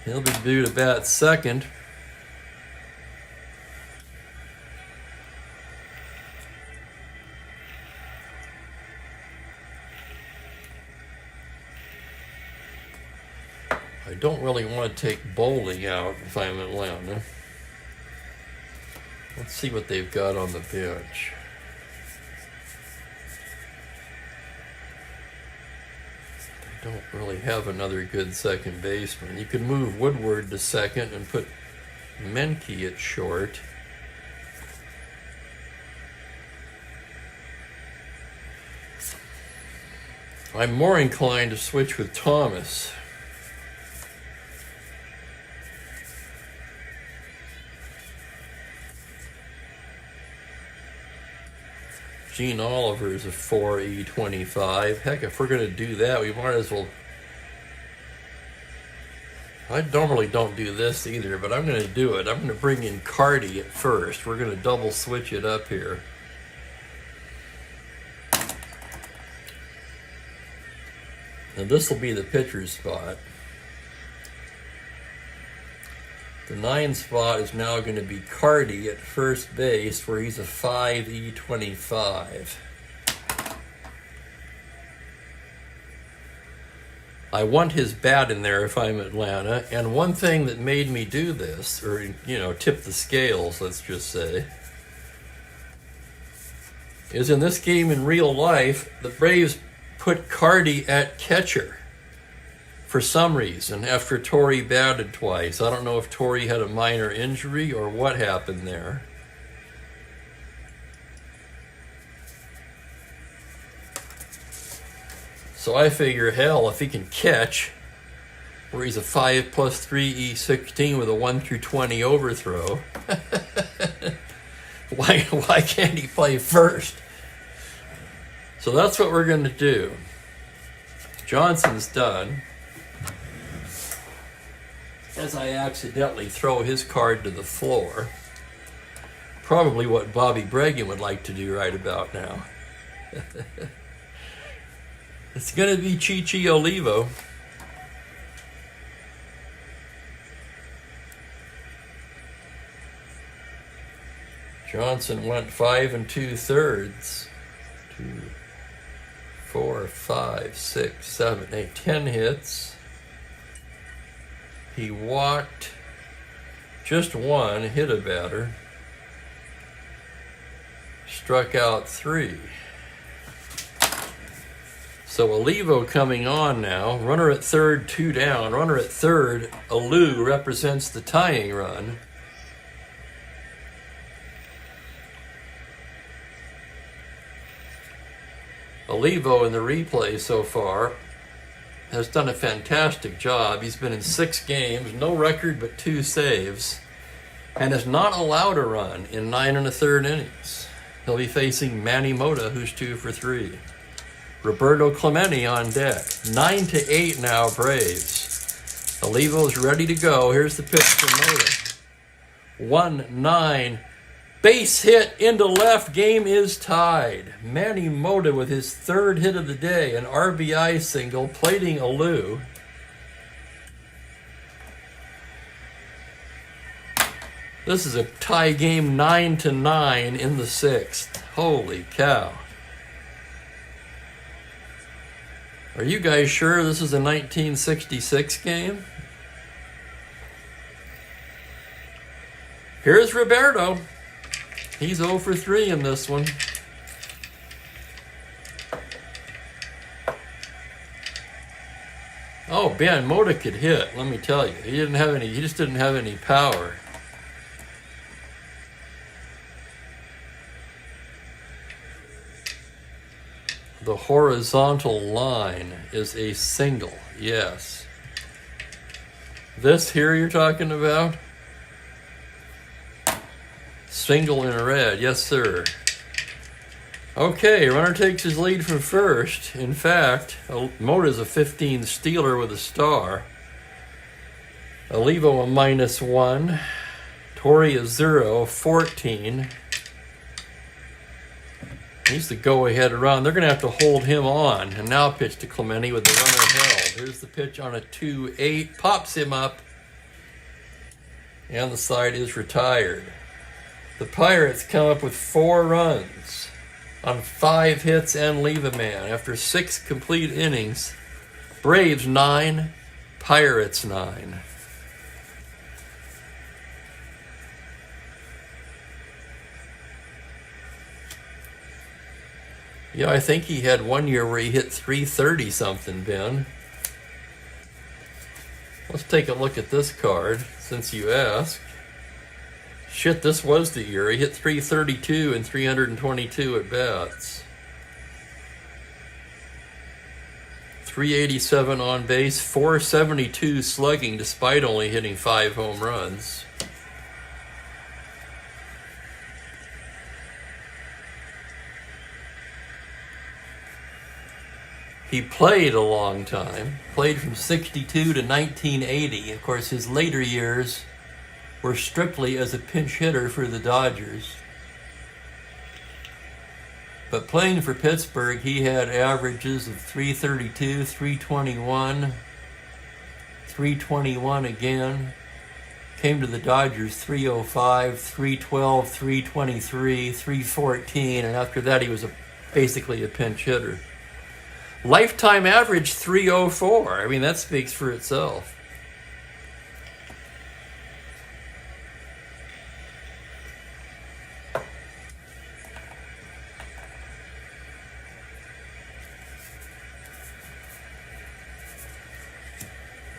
Speaker 1: He'll be due to bat second. I don't really want to take bowling out if I'm in Atlanta. Let's see what they've got on the bench. They don't really have another good second baseman. You can move Woodward to second and put Menke at short. I'm more inclined to switch with Thomas. Gene Oliver's a 4E25. Heck, if we're going to do that, we might as well. I normally don't do this either, but I'm going to do it. I'm going to bring in Cardi at first. We're going to double switch it up here. And this will be the pitcher's spot. The 9 spot is now going to be Cardi at first base, where he's a 5E25. I want his bat in there if I'm Atlanta. And one thing that made me do this, or, tip the scales, let's just say, is in this game in real life, the Braves put Cardi at catcher for some reason after Torrey batted twice. I don't know if Torrey had a minor injury or what happened there. So I figure, hell, if he can catch, where he's a 5+3 E16 with a 1-20 overthrow, why can't he play first? So that's what we're going to do. Johnson's done. As I accidentally throw his card to the floor. Probably what Bobby Bregan would like to do right about now. It's going to be Chichi Olivo. Johnson went 5 2/3. 2, 4, 5, 6, 7, 8, 10 hits. He walked just one, hit a batter, struck out 3. So Olivo coming on now. Runner at third, 2 down. Runner at third, Alou represents the tying run. Olivo in the replay so far has done a fantastic job. He's been in 6 games, no record but 2 saves, and is not allowed a run in 9 1/3 innings. He'll be facing Manny Mota, who's 2 for 3. Roberto Clemente on deck. 9-8 now, Braves. Olivo's ready to go. Here's the pitch for Mota. 1-9. Base hit into left. Game is tied. Manny Mota with his 3rd hit of the day, an RBI single, plating Alou. This is a tie game, 9-9 in the 6th. Holy cow. Are you guys sure this is a 1966 game? Here's Roberto. He's 0 for 3 in this one. Oh, Ben, Mota could hit, let me tell you. He just didn't have any power. The horizontal line is a single, yes. This here you're talking about? Single in red, yes sir. Okay, runner takes his lead from first. In fact, Mota's a 15 stealer with a star. Olivo a -1. Torrey a 0, 14. He's the go-ahead run. They're going to have to hold him on. And now pitch to Clemente with the runner held. Here's the pitch on a 2-8. Pops him up. And the side is retired. The Pirates come up with 4 runs on 5 hits and leave a man. After 6 complete innings, Braves 9, Pirates 9. Yeah, I think he had one year where he hit 330 something, Ben. Let's take a look at this card, since you asked. Shit, this was the year. He hit 332 and 322 at bats. 387 on base, 472 slugging despite only hitting 5 home runs. He played a long time, played from 62 to 1980. Of course, his later years were strictly as a pinch hitter for the Dodgers. But playing for Pittsburgh, he had averages of 332, 321, 321 again. Came to the Dodgers 305, 312, 323, 314, and after that he was basically a pinch hitter. Lifetime average 304. I mean, that speaks for itself.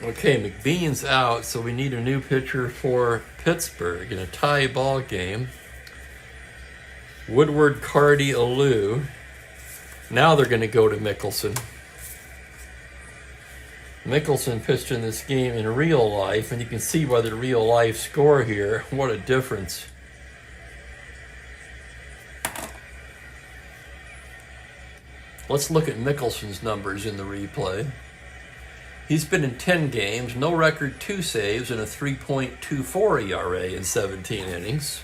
Speaker 1: Okay, McBean's out, so we need a new pitcher for Pittsburgh in a tie ball game. Woodward, Cardi, Alou. Now they're going to go to Mickelson. Mickelson pitched in this game in real life, and you can see by the real life score here what a difference. Let's look at Mickelson's numbers in the replay. He's been in 10 games, no record, 2 saves, and a 3.24 ERA in 17 innings.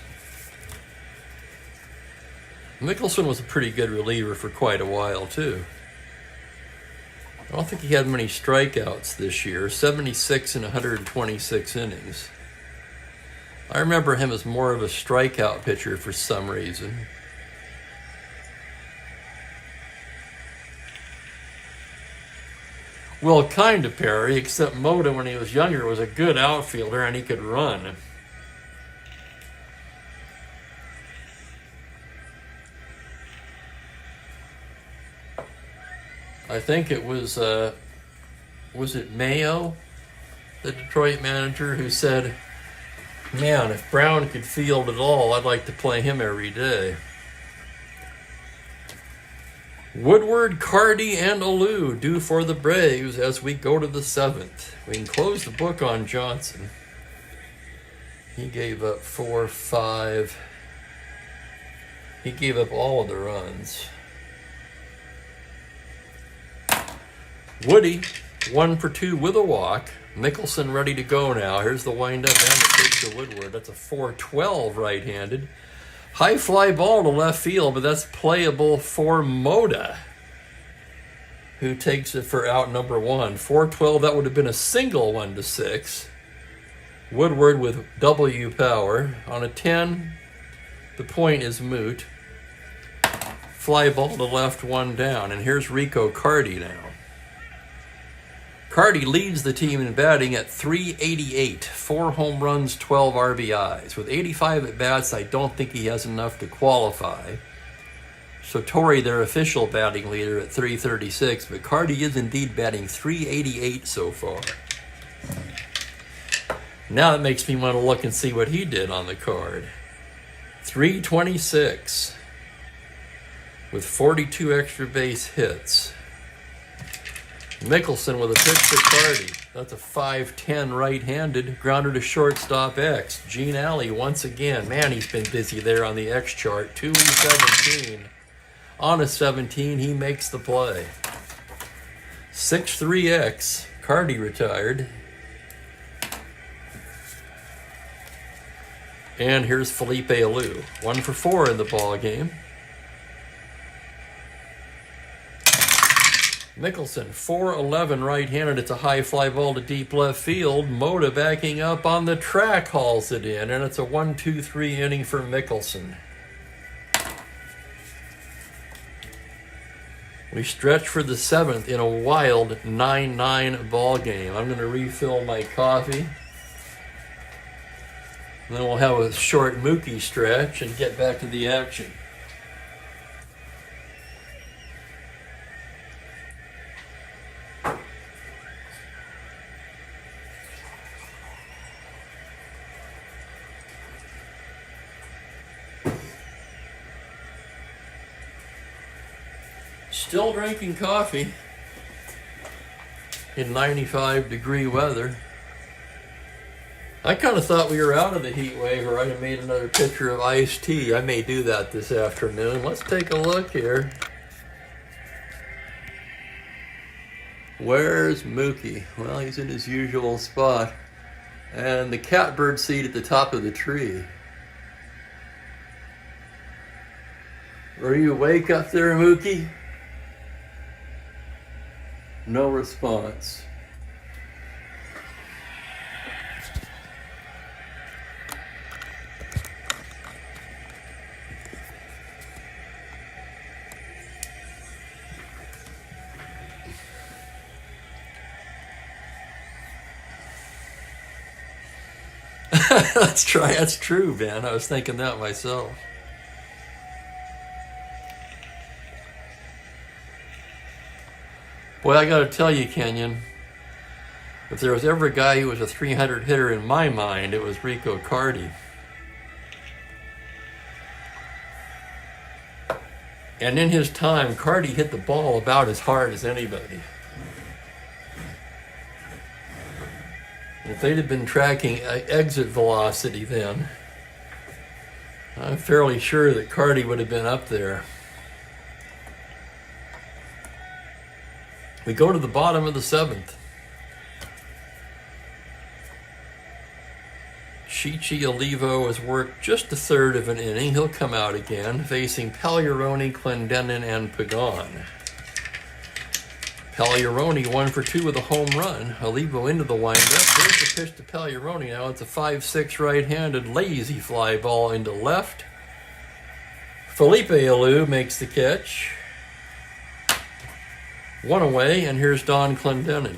Speaker 1: Mickelson was a pretty good reliever for quite a while, too. I don't think he had many strikeouts this year, 76 in 126 innings. I remember him as more of a strikeout pitcher for some reason. Well, kind of, Perry, except Moda, when he was younger, was a good outfielder and he could run. I think it was it Mayo, the Detroit manager, who said, man, if Brown could field at all, I'd like to play him every day. Woodward, Cardi, and Alou due for the Braves as we go to the 7th. We can close the book on Johnson. He gave up 4, 5. He gave up all of the runs. Woody, 1 for 2 with a walk. Mickelson ready to go now. Here's the windup and the pitch to Woodward. That's a 4-12 right-handed. High fly ball to left field, but that's playable for Moda, who takes it for out number 1. 4-12, that would have been a single 1-6. Woodward with W power. On a 10, the point is moot. Fly ball to left, 1 down. And here's Rico Cardi now. Cardi leads the team in batting at .388, 4 home runs, 12 RBIs. With 85 at-bats, I don't think he has enough to qualify. So Torrey, their official batting leader, at .336, but Cardi is indeed batting .388 so far. Now that makes me want to look and see what he did on the card. .326, with 42 extra base hits. Mickelson with a pitch to Cardi. That's a 5-10 right-handed. Grounder to shortstop X. Gene Alley once again. Man, he's been busy there on the X chart. 2-17. On a 17, he makes the play. 6-3 X. Cardi retired. And here's Felipe Alou. 1 for 4 in the ball game. Mickelson, 4-11 right-handed. It's a high fly ball to deep left field. Moda backing up on the track hauls it in, and it's a 1-2-3 inning for Mickelson. We stretch for the 7th in a wild 9-9 ball game. I'm going to refill my coffee. And then we'll have a short Mookie stretch and get back to the action. Still drinking coffee in 95-degree weather. I kind of thought we were out of the heat wave, or I'd have made another pitcher of iced tea. I may do that this afternoon. Let's take a look here. Where's Mookie? Well, he's in his usual spot. And the catbird seat at the top of the tree. Are you awake up there, Mookie? No response. That's true, man. I was thinking that myself. Boy, I gotta tell you, Kenyon, If there was ever a guy who was a 300 hitter in my mind, it was Rico Carty. And in his time, Carty hit the ball about as hard as anybody. If they'd have been tracking exit velocity then, I'm fairly sure that Carty would have been up there. We go to the bottom of the 7th. Chichi Olivo has worked just a third of an inning. He'll come out again, facing Pagliarone, Clendenin, and Pagan. Pagliarone 1 for 2 with a home run. Olivo into the windup. There's the pitch to Pagliarone. Now it's a 5-6 right-handed lazy fly ball into left. Felipe Alou makes the catch. 1 away, and here's Don Clendenin.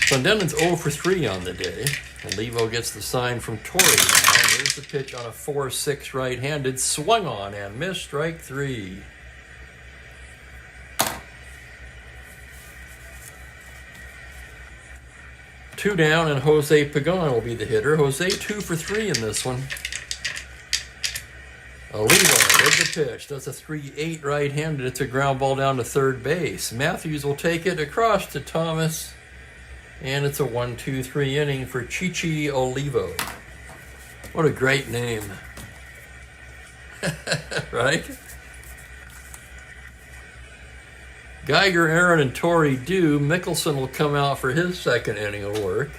Speaker 1: Clendenin's 0 for 3 on the day. Olivo gets the sign from Torrey now. There's the pitch on a 4-6 right-handed. Swung on and missed, strike 3. Two down, and Jose Pagan will be the hitter. Jose 2 for 3 in this one. Olivo with the pitch. That's a 3-8 right-handed. It's a ground ball down to third base. Matthews will take it across to Thomas. And it's a 1-2-3 inning for Chichi Olivo. What a great name. Right? Geiger, Aaron, and Torrey do. Mickelson will come out for his second inning of work.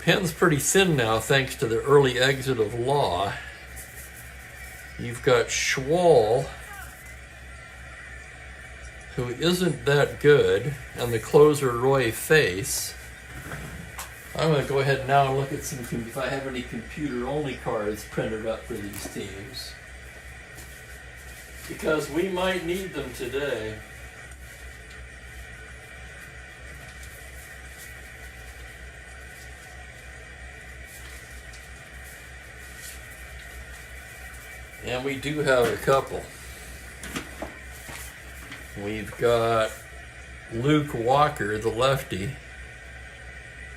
Speaker 1: Pen's pretty thin now thanks to the early exit of Law. You've got Schwal, who isn't that good, and the closer Roy Face. I'm going to go ahead now and look at some, if I have any computer-only cards printed up for these teams, because we might need them today. And we do have a couple. We've got Luke Walker, the lefty,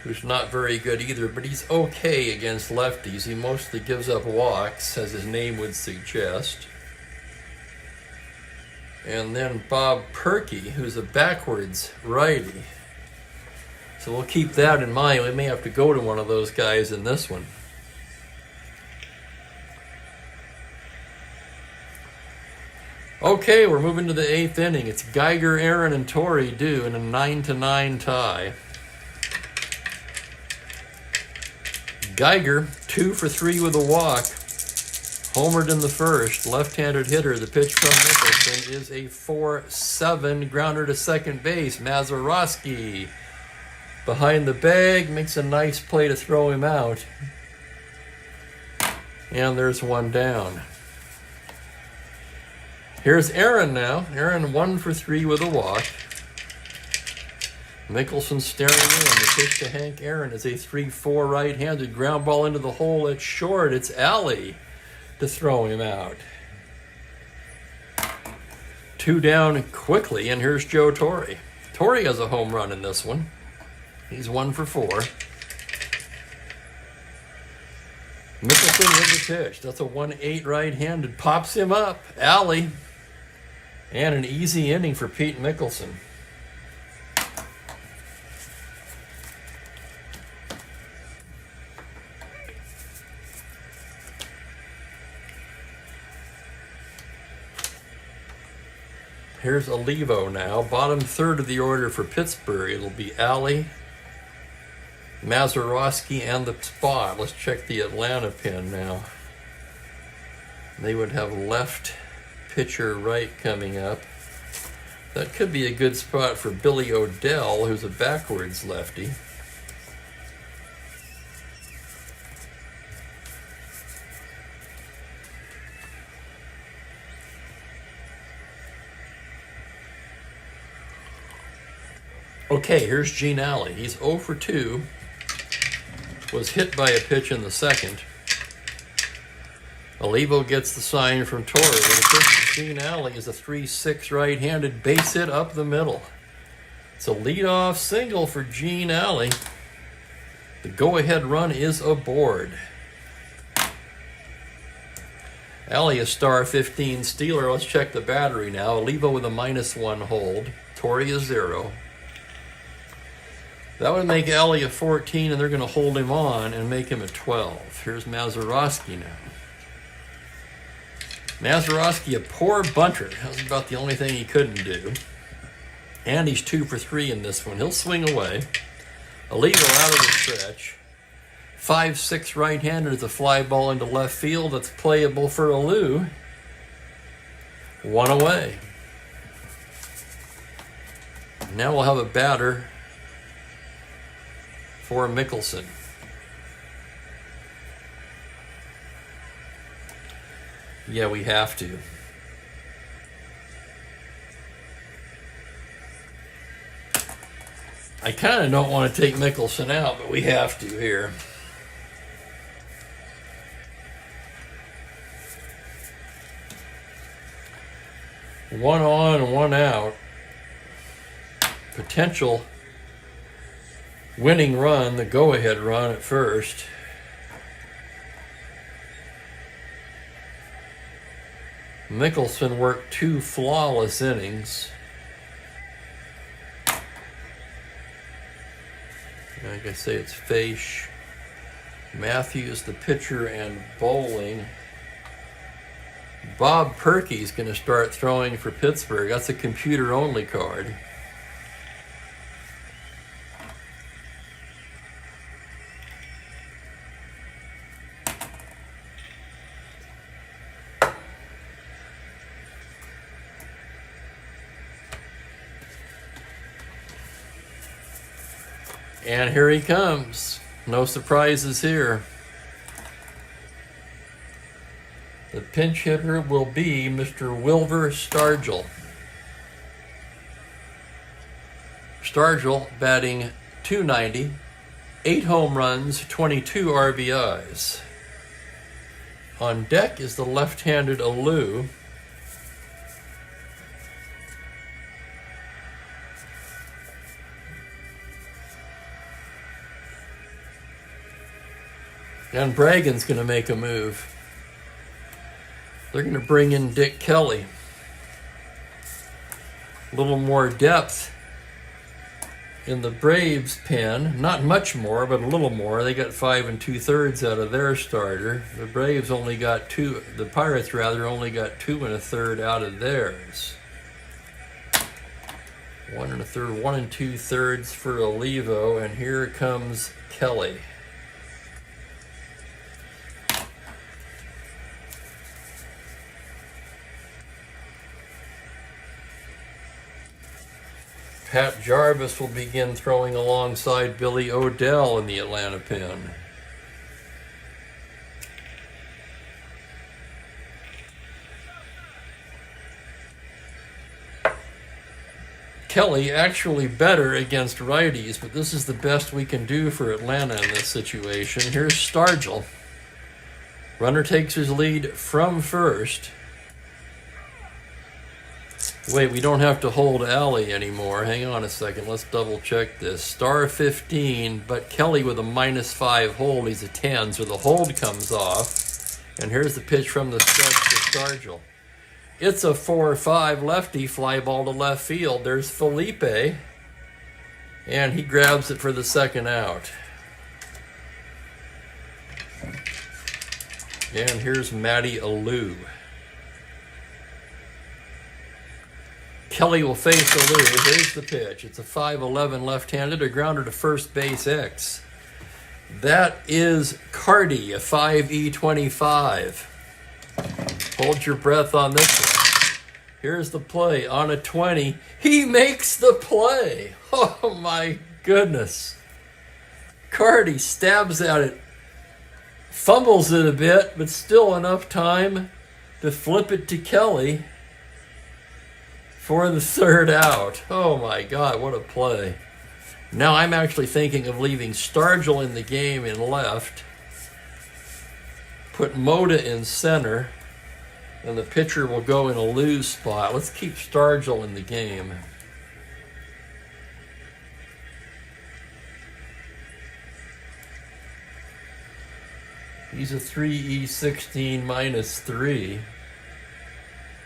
Speaker 1: who's not very good either, but he's okay against lefties. He mostly gives up walks, as his name would suggest. And then Bob Perky, who's a backwards righty. So we'll keep that in mind. We may have to go to one of those guys in this one. Okay, we're moving to the 8th inning. It's Geiger, Aaron, and Torrey due in a 9-9 tie. Geiger, 2 for 3 with a walk. Homered in the first. Left-handed hitter. The pitch from Mickelson is a 4-7 grounder to second base. Mazeroski behind the bag, makes a nice play to throw him out. And there's one down. Here's Aaron now. Aaron 1 for 3 with a walk. Mickelson staring in. The pitch to Hank Aaron is a 3-4 right-handed ground ball into the hole. It's short. It's Alley to throw him out. 2 down quickly, and here's Joe Torrey. Torrey has a home run in this one. He's 1 for 4. Mickelson with the pitch. That's a 1-8 right-handed. Pops him up. Alley. And an easy inning for Pete Mickelson. Here's Olivo now. Bottom third of the order for Pittsburgh. It'll be Alley, Mazeroski, and the spot. Let's check the Atlanta pin now. They would have left pitcher right coming up. That could be a good spot for Billy Odell, who's a backwards lefty. Okay, here's Gene Alley. He's 0 for 2. Was hit by a pitch in the second. Olivo gets the sign from Torrey. The first Gene Alley is a 3-6 right-handed base hit up the middle. It's a leadoff single for Gene Alley. The go-ahead run is aboard. Alley a star 15 stealer. Let's check the battery now. Olivo with a -1 hold. Torrey a 0. That would make Alley a 14, and they're going to hold him on and make him a 12. Here's Mazeroski now. Mazeroski, a poor bunter. That was about the only thing he couldn't do. And he's 2 for 3 in this one. He'll swing away. Olivo out of the stretch. 5-6 right-hander is a fly ball into left field. That's playable for Alou. 1 away. Now we'll have a batter for Mickelson. Yeah, we have to. I kind of don't want to take Mickelson out, but we have to here. One on, one out. Potential winning run, the go-ahead run at first. Mickelson worked 2 flawless innings. Like I say, it's Faish, Matthews, the pitcher, and Bowling. Bob Perky's going to start throwing for Pittsburgh. That's a computer-only card. And here he comes. No surprises here. The pinch hitter will be Mr. Wilver Stargell. Stargell batting .290, 8 home runs, 22 RBIs. On deck is the left-handed Alou. And Bragan's going to make a move. They're going to bring in Dick Kelly. A little more depth in the Braves pen. Not much more, but a little more. They got 5 2/3 out of their starter. The Braves only got 2. The Pirates rather only got 2 1/3 out of theirs. 1 1/3, 1 2/3 for Olivo, and here comes Kelly. Pat Jarvis will begin throwing alongside Billy Odell in the Atlanta pen. Kelly actually better against righties, but this is the best we can do for Atlanta in this situation. Here's Stargell. Runner takes his lead from first. Wait, we don't have to hold Alley anymore. Hang on a second. Let's double check this. Star 15, but Kelly with a -5 hold. He's a 10, so the hold comes off. And here's the pitch from the stretch to Stargell. It's a 4-5 lefty fly ball to left field. There's Felipe, and he grabs it for the second out. And here's Matty Alou. Kelly will face Alou. Here's the pitch. It's a 5-11 left-handed, a grounder to first base X. That is Cardi, a 5E25. Hold your breath on this one. Here's the play on a 20. He makes the play. Oh my goodness. Cardi stabs at it, fumbles it a bit, but still enough time to flip it to Kelly for the third out. Oh my God, what a play. Now I'm actually thinking of leaving Stargell in the game in left, put Moda in center, and the pitcher will go in a lose spot. Let's keep Stargell in the game. He's a 3E16 -3.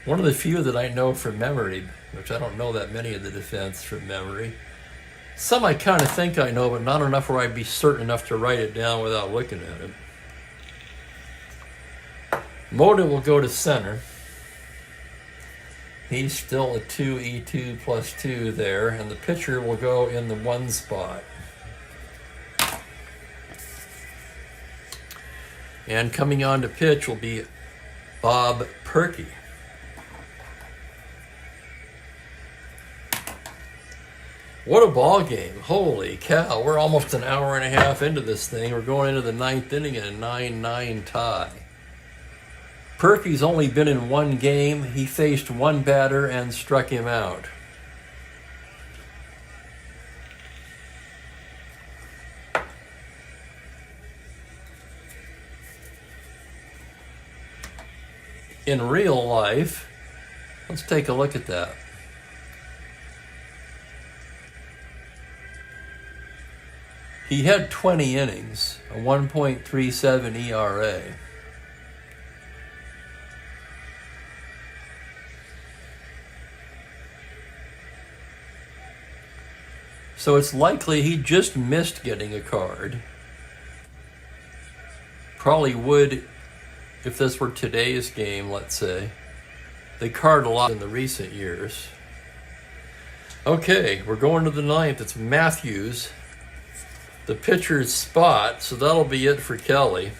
Speaker 1: One of the few that I know from memory, which I don't know that many of the defense from memory. Some I kind of think I know, but not enough where I'd be certain enough to write it down without looking at it. Moda will go to center. He's still a 2E2 +2 there, and the pitcher will go in the 1 spot. And coming on to pitch will be Bob Perky. What a ball game. Holy cow. We're almost an hour and a half into this thing. We're going into the 9th inning in a 9-9 tie. Perky's only been in 1 game. He faced 1 batter and struck him out. In real life, let's take a look at that. He had 20 innings, a 1.37 ERA. So it's likely he just missed getting a card. Probably would if this were today's game, let's say. They card a lot in the recent years. Okay, we're going to the 9th. It's Matthews, the pitcher's spot, so that'll be it for Kelly.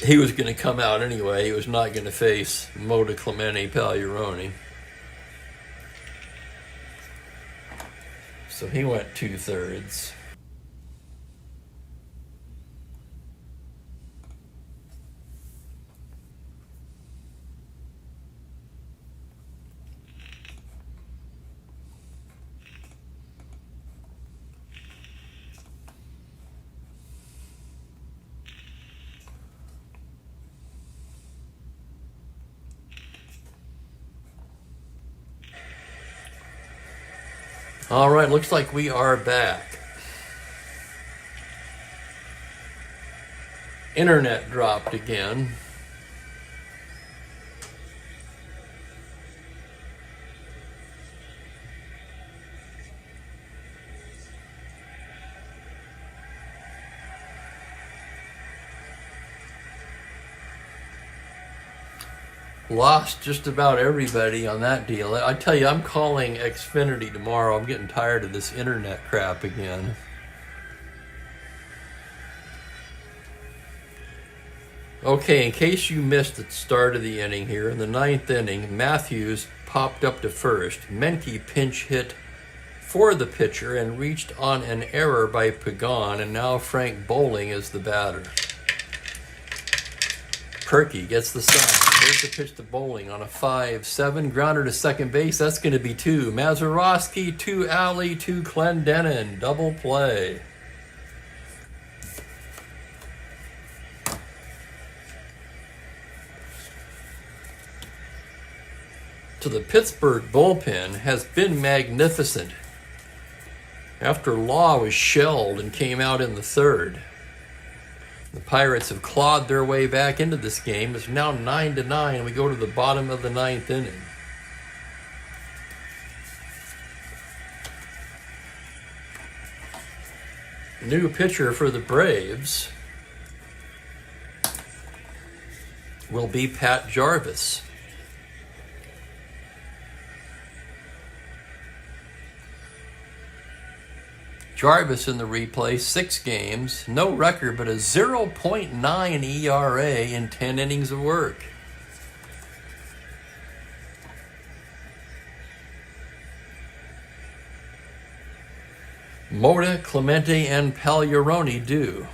Speaker 1: He was going to come out anyway. He was not going to face Moda Clemente Pagliarone. So he went 2/3. All right, looks like we are back. Internet dropped again. Lost just about everybody on that deal. I tell you, I'm calling Xfinity tomorrow. I'm getting tired of this internet crap again. Okay, in case you missed the start of the inning here, in the 9th inning, Matthews popped up to first. Menke pinch hit for the pitcher and reached on an error by Pagan, and now Frank Bowling is the batter. Perky gets the sign. There's the pitch to Bowling on a 5-7 grounder to second base. That's going to be 2. Mazeroski, 2 Alley, 2 Clendenin. Double play. To the Pittsburgh bullpen has been magnificent. After Law was shelled and came out in the 3rd. The Pirates have clawed their way back into this game. It's now 9-9, and we go to the bottom of the 9th inning. New pitcher for the Braves will be Pat Jarvis. Jarvis in the replay, 6 games, no record, but a 0.9 ERA in 10 innings of work. Moda, Clemente, and Pagliarone do.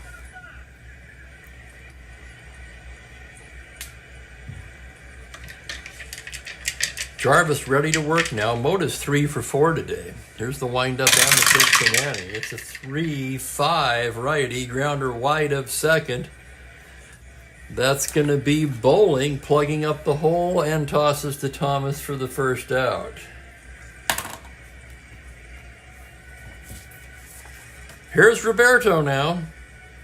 Speaker 1: Jarvis ready to work now. Mota's 3 for 4 today. Here's the windup and the pitch to Manny. It's a 3-5 righty, grounder wide of second. That's going to be Bowling, plugging up the hole, and tosses to Thomas for the first out. Here's Roberto now.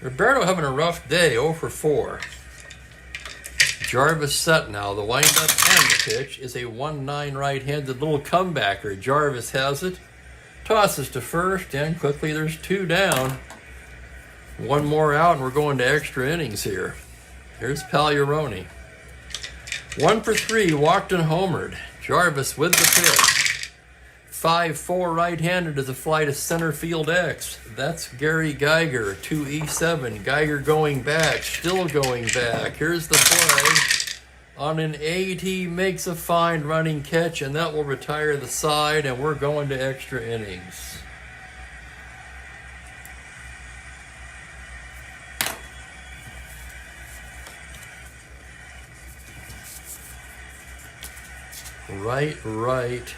Speaker 1: Roberto having a rough day, 0 for 4. Jarvis set now. The windup and the pitch is a 1-9 right-handed little comebacker. Jarvis has it. Tosses to first, and quickly there's 2 down. 1 more out, and we're going to extra innings here. Here's Pagliarone. 1 for 3, walked and homered. Jarvis with the pitch. 5-4 right-handed is a fly to center field X. That's Gary Geiger, 2-E7. Geiger going back, still going back. Here's the play. On an 8, he makes a fine running catch, and that will retire the side, and we're going to extra innings. Right.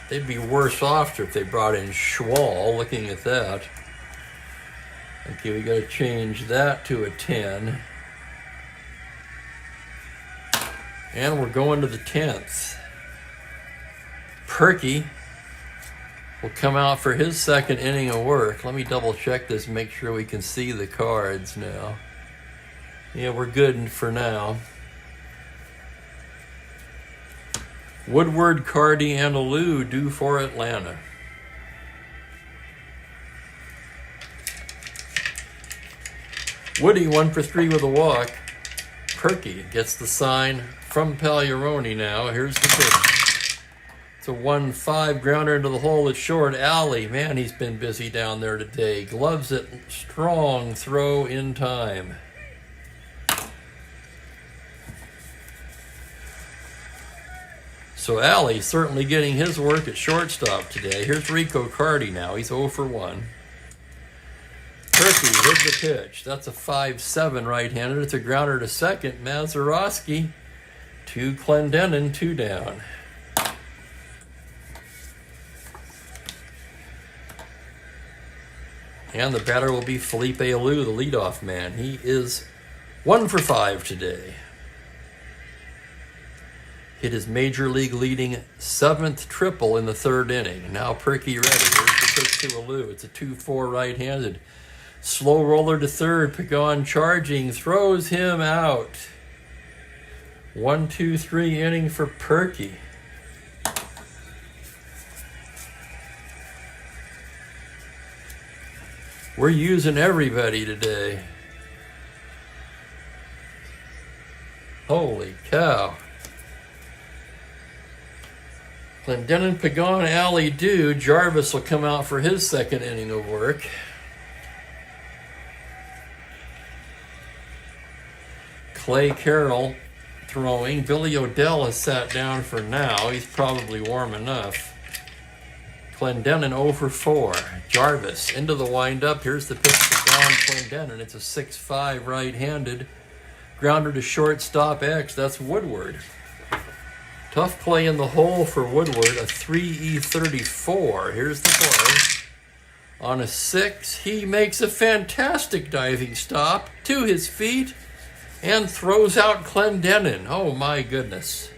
Speaker 1: They'd be worse off if they brought in Schwal, looking at that. Okay, we got to change that to a 10. And we're going to the 10th. Perky will come out for his second inning of work. Let me double check this, make sure we can see the cards now. Yeah, we're good for now. Woodward, Cardi, and Alou due for Atlanta. Woody 1 for 3 with a walk. Perky gets the sign from Pagliarone now. Here's the pitch. It's a 1-5 grounder into the hole. It's short. Alley, man, he's been busy down there today. Gloves it, strong throw in time. So Alley certainly getting his work at shortstop today. Here's Rico Cardi now. He's 0 for 1. Perky with the pitch. That's a 5-7 right-handed. It's a grounder to second. Mazeroski to Clendenin, 2 down. And the batter will be Felipe Alou, the leadoff man. He is 1 for 5 today. Hit his major league leading 7th triple in the 3rd inning. Now Perky ready. Here's the pitch to Alou. It's a 2-4 right-handed. Slow roller to third. Pagan charging. Throws him out. 1-2-3 inning for Perky. We're using everybody today. Holy cow. Clendenin, Pagan, Alley do. Jarvis will come out for his second inning of work. Clay Carroll throwing. Billy O'Dell has sat down for now. He's probably warm enough. Clendenin 0 for 4. Jarvis into the windup. Here's the pitch to Don Clendenin. It's a 6-5 right-handed. Grounder to shortstop X. That's Woodward. Tough play in the hole for Woodward. A 3-E34. Here's the play. On a 6, he makes a fantastic diving stop to his feet and throws out Clendenin. Oh my goodness.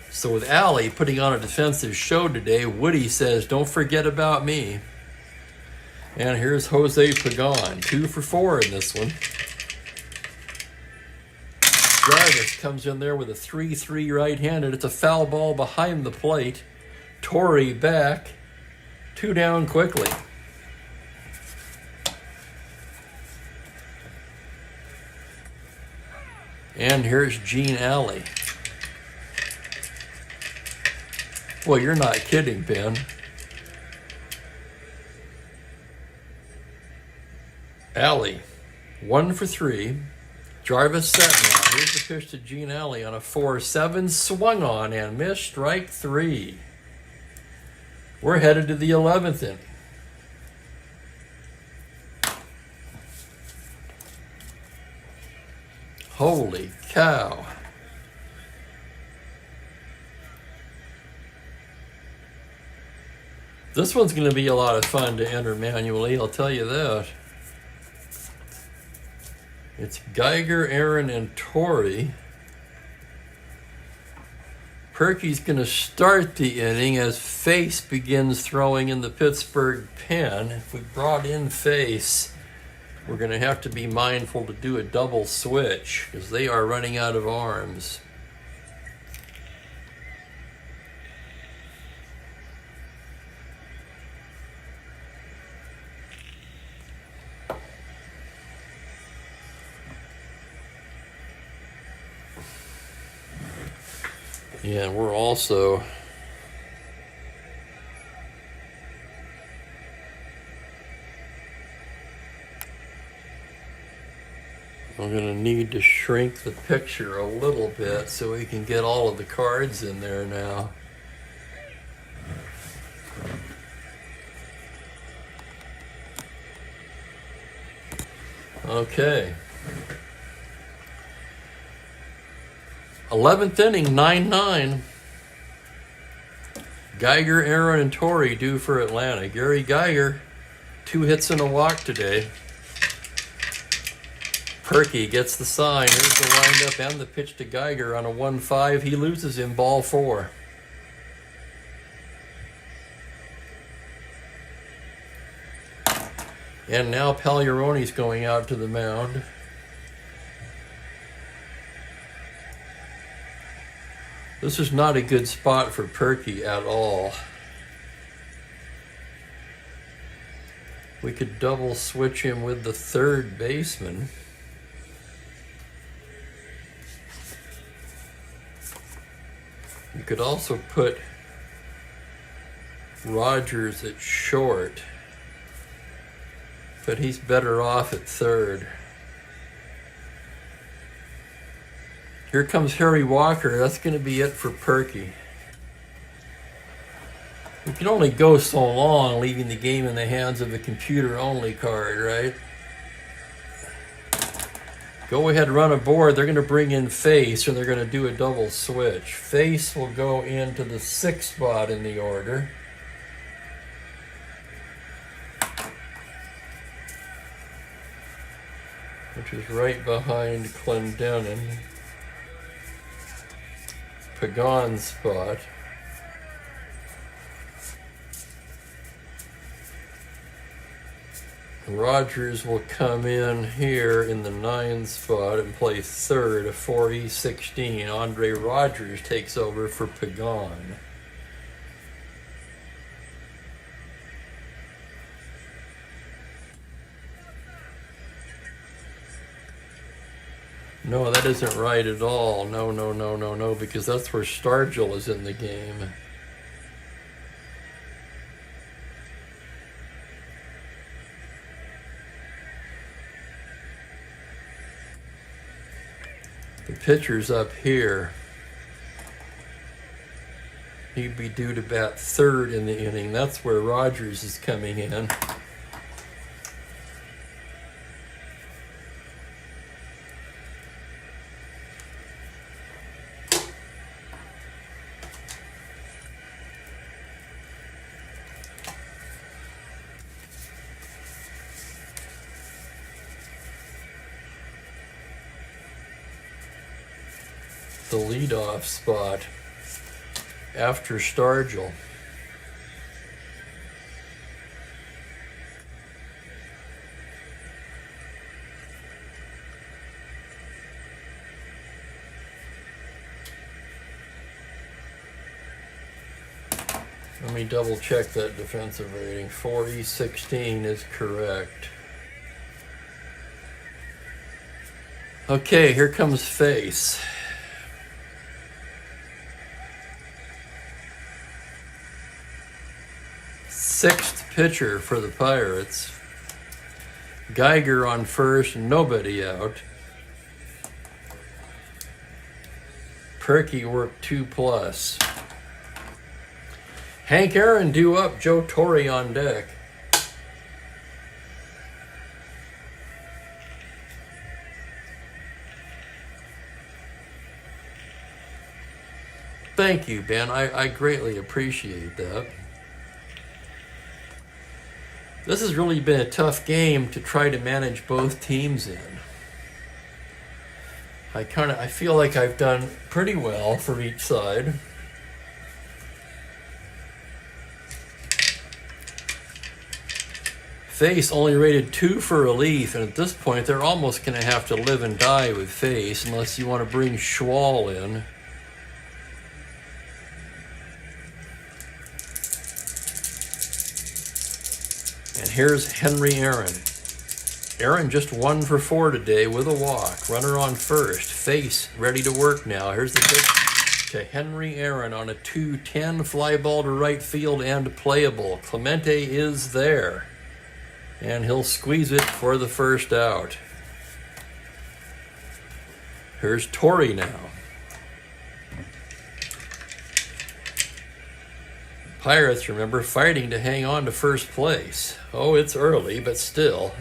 Speaker 1: So with Alley putting on a defensive show today, Woody says, don't forget about me. And here's Jose Pagan, 2 for 4 in this one. Jarvis comes in there with a 3-3 right-handed. It's a foul ball behind the plate. Torrey back. 2 down quickly. And here's Gene Alley. Well, you're not kidding, Ben. Alley, 1 for 3. Jarvis set now. Here's the pitch to Gene Alley on a 4-7. Swung on and missed. Strike 3. We're headed to the 11th inning. Holy cow. This one's going to be a lot of fun to enter manually, I'll tell you that. It's Geiger, Aaron, and Torrey. Perky's going to start the inning as Face begins throwing in the Pittsburgh pen. If we brought in Face, we're going to have to be mindful to do a double switch because they are running out of arms. Yeah, we're also I'm going to need to shrink the picture a little bit so we can get all of the cards in there now. Okay. 11th inning, 9-9. Geiger, Aaron, and Torrey due for Atlanta. Gary Geiger, 2 hits and a walk today. Perky gets the sign. Here's the windup and the pitch to Geiger on a 1-5. He loses him, ball 4. And now Pagliarone's going out to the mound. This is not a good spot for Perky at all. We could double switch him with the third baseman. You could also put Rogers at short, but he's better off at third. Here comes Harry Walker. That's going to be it for Perky. We can only go so long leaving the game in the hands of a computer-only card, right? Go ahead, run a board. They're going to bring in Face, and they're going to do a double switch. Face will go into the 6th spot in the order. Which is right behind Clendenin. Pagan's spot. Rogers will come in here in the 9th spot and play third, a 4E16. Andre Rogers takes over for Pagan. No, that isn't right at all. No, because that's where Stargell is in the game. The pitcher's up here. He'd be due to bat third in the inning. That's where Rogers is coming in. The leadoff spot after Stargell. Let me double check that defensive rating. 4E16 is correct. Okay, here comes Face. Sixth pitcher for the Pirates. Geiger on first, nobody out. Perky worked 2+. Hank Aaron due up, Joe Torre on deck. thank you, Ben. I greatly appreciate that. This has really been a tough game to try to manage both teams in. I feel like I've done pretty well for each side. Face only rated 2 for relief, and at this point they're almost going to have to live and die with Face unless you want to bring Schwal in. And here's Henry Aaron. Aaron just 1 for 4 today with a walk. Runner on first. Face ready to work now. Here's the pitch to Henry Aaron on a 2-10 fly ball to right field and playable. Clemente is there. And he'll squeeze it for the first out. Here's Torrey now. Pirates, remember, fighting to hang on to first place. Oh, it's early, but still.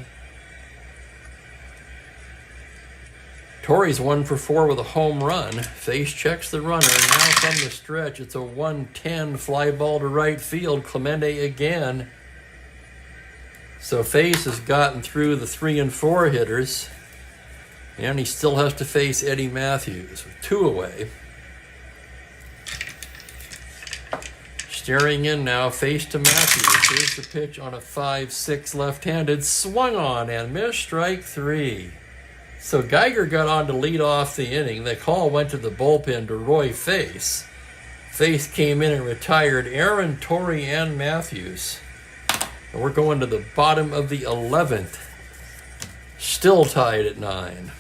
Speaker 1: Torrey's 1 for 4 with a home run. Face checks the runner. Now from the stretch, it's a 1-10 fly ball to right field. Clemente again. So Face has gotten through the 3 and 4 hitters. And he still has to face Eddie Matthews with 2 away. Staring in now, Face to Matthews. Here's the pitch on a 5-6 left-handed. Swung on and missed, strike 3. So Geiger got on to lead off the inning. The call went to the bullpen to Roy Face. Face came in and retired Aaron, Torrey, and Matthews. And we're going to the bottom of the 11th. Still tied at 9.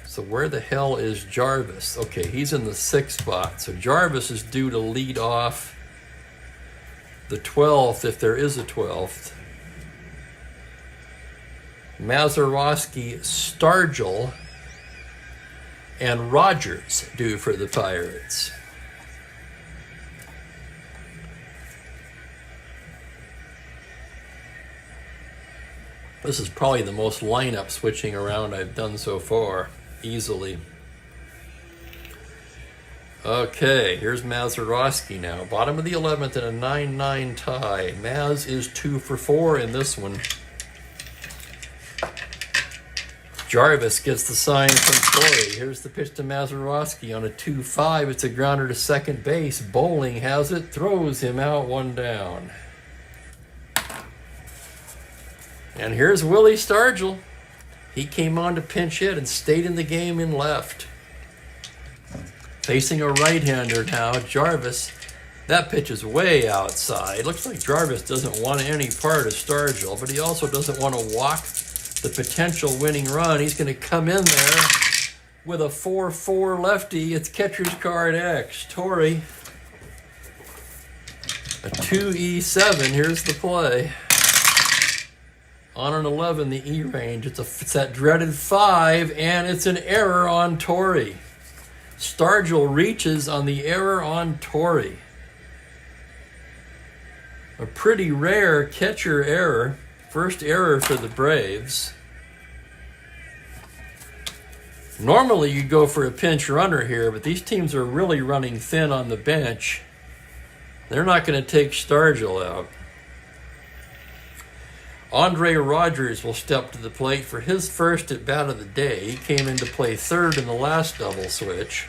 Speaker 1: So where the hell is Jarvis? Okay, he's in the 6th spot. So Jarvis is due to lead off the 12th, if there is a 12th. Mazeroski, Stargell, and Rogers due for the Pirates. This is probably the most lineup switching around I've done so far, easily. Okay, here's Mazeroski now. Bottom of the 11th in a 9-9 tie. Maz is 2 for 4 in this one. Jarvis gets the sign from Torrey. Here's the pitch to Mazeroski on a 2-5. It's a grounder to second base. Bowling has it, throws him out, 1 down. And here's Willie Stargell. He came on to pinch hit and stayed in the game in left. Facing a right-hander now, Jarvis. That pitch is way outside. Looks like Jarvis doesn't want any part of Stargell, but he also doesn't want to walk the potential winning run. He's going to come in there with a 4-4 lefty. It's catcher's card X. Torrey, a 2E7. Here's the play. On an 11, the E range. It's that dreaded 5, and it's an error on Torrey. Stargell reaches on the error on Torrey. A pretty rare catcher error. First error for the Braves. Normally you go for a pinch runner here, but these teams are really running thin on the bench. They're not going to take Stargell out. Andre Rogers will step to the plate for his first at bat of the day. He came in to play 3rd in the last double switch.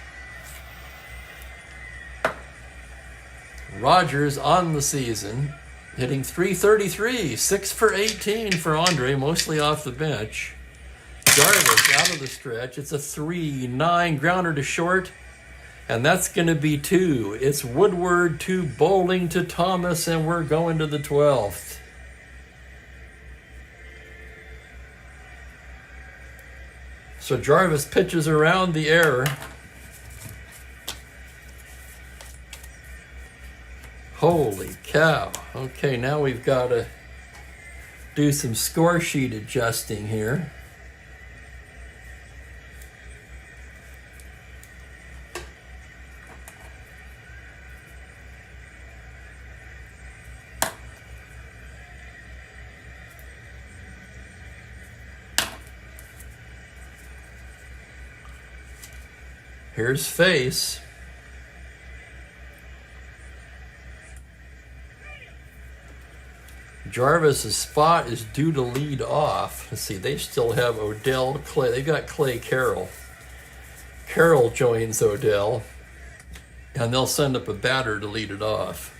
Speaker 1: Rogers on the season, hitting .333, 6 for 18 for Andre, mostly off the bench. Jarvis out of the stretch. It's a 3-9 grounder to short, and that's going to be 2. It's Woodward to Bowling to Thomas, and we're going to the 12th. So Jarvis pitches around the error. Holy cow. Okay, now we've got to do some score sheet adjusting here. Here's face. Jarvis's spot is due to lead off. Let's see, they still have Odell, Clay. They've got Clay Carroll. Carroll joins Odell, and they'll send up a batter to lead it off.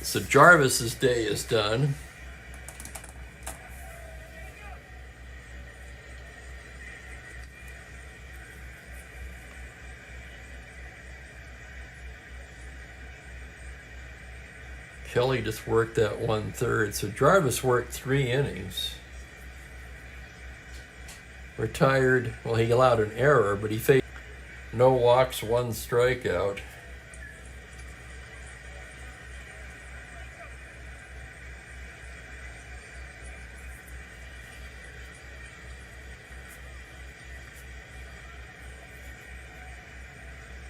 Speaker 1: So Jarvis's day is done. Kelly just worked that 1/3. So Jarvis worked 3 innings. Retired. Well, he allowed an error, but he faced no walks, 1 strikeout.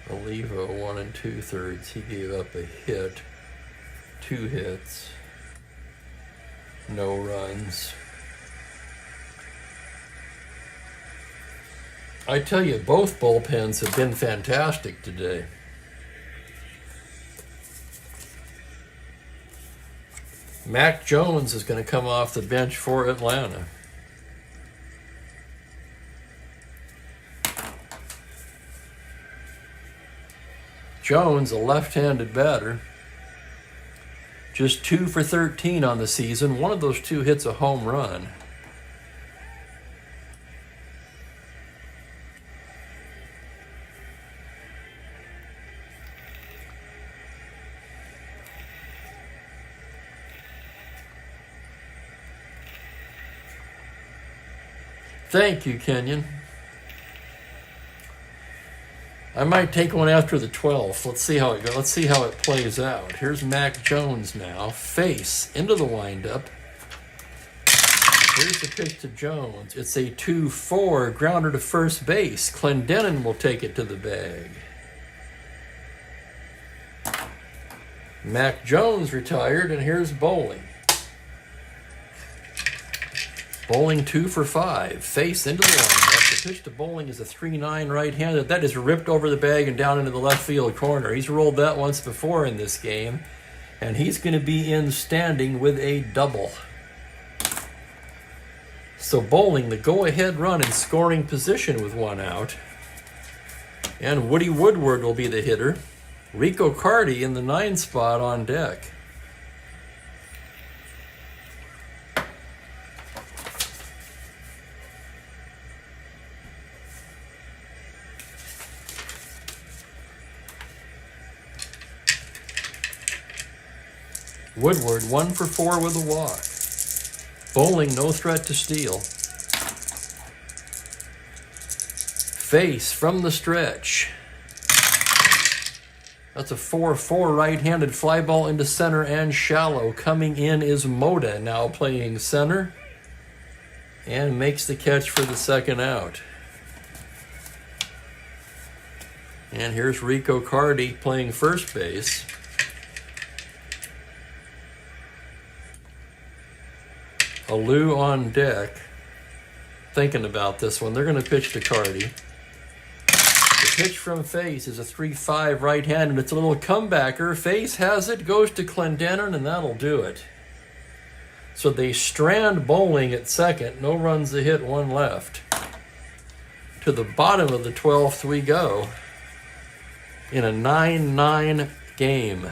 Speaker 1: Olivo 1 2/3. He gave up a hit. 2 hits, no runs. I tell you, both bullpens have been fantastic today. Mac Jones is going to come off the bench for Atlanta. Jones, a left-handed batter. Just 2 for 13 on the season. One of those 2 hits a home run. Thank you, Kenyon. I might take one after the 12th. Let's see how it goes. Let's see how it plays out. Here's Mac Jones now. Face into the windup. Here's the pitch to Jones. It's a 2-4 grounder to first base. Clendenon will take it to the bag. Mac Jones retired, and here's Bowling. Bowling 2 for 5. Face into the windup. The pitch to Bowling is a 3-9 right-handed. That is ripped over the bag and down into the left field corner. He's rolled that once before in this game, and he's going to be in standing with a double. So Bowling, the go-ahead run in scoring position with 1 out. And Woody Woodward will be the hitter. Rico Carty in the 9 spot on deck. Woodward 1 for 4 with a walk. Bowling no threat to steal. Face from the stretch. That's a 4-4 right-handed fly ball into center and shallow. Coming in is Moda, now playing center, and makes the catch for the 2nd out. And here's Rico Carty playing first base. Alou on deck, thinking about this one. They're going to pitch to Carty. The pitch from Face is a 3-5 right-hand, and it's a little comebacker. Face has it, goes to Clendenon, and that'll do it. So they strand Bowling at second. No runs to hit, 1 left. To the bottom of the 12th we go in a 9-9 game.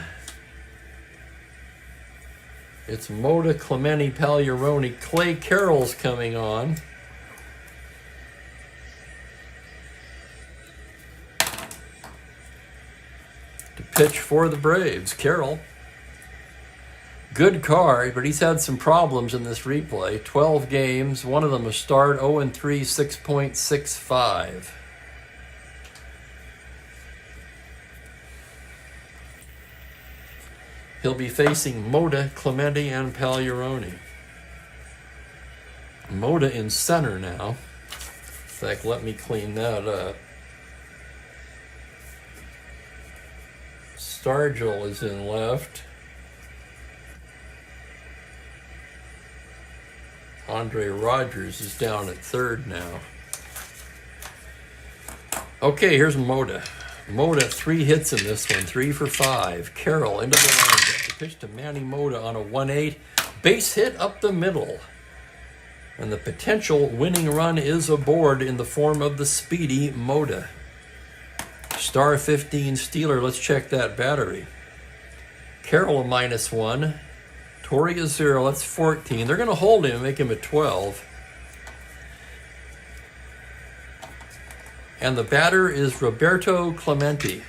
Speaker 1: It's Moda, Clemente, Pagliarone. Clay Carroll's coming on. To pitch for the Braves. Carroll. Good card, but he's had some problems in this replay. 12 games, one of them a start, 0-3, 6.65. He'll be facing Moda, Clemente, and Pagliarone. Moda in center now. In fact, let me clean that up. Stargell is in left. Andre Rogers is down at third now. Okay, here's Moda. Moda, 3 hits in this one, 3 for 5. Carroll into the windup. The pitch to Manny Moda on a 1-8. Base hit up the middle. And the potential winning run is aboard in the form of the speedy Moda. Star 15 Steeler, let's check that battery. Carroll a -1. Torrey a 0, that's 14. They're going to hold him and make him a 12. And the batter is Roberto Clemente.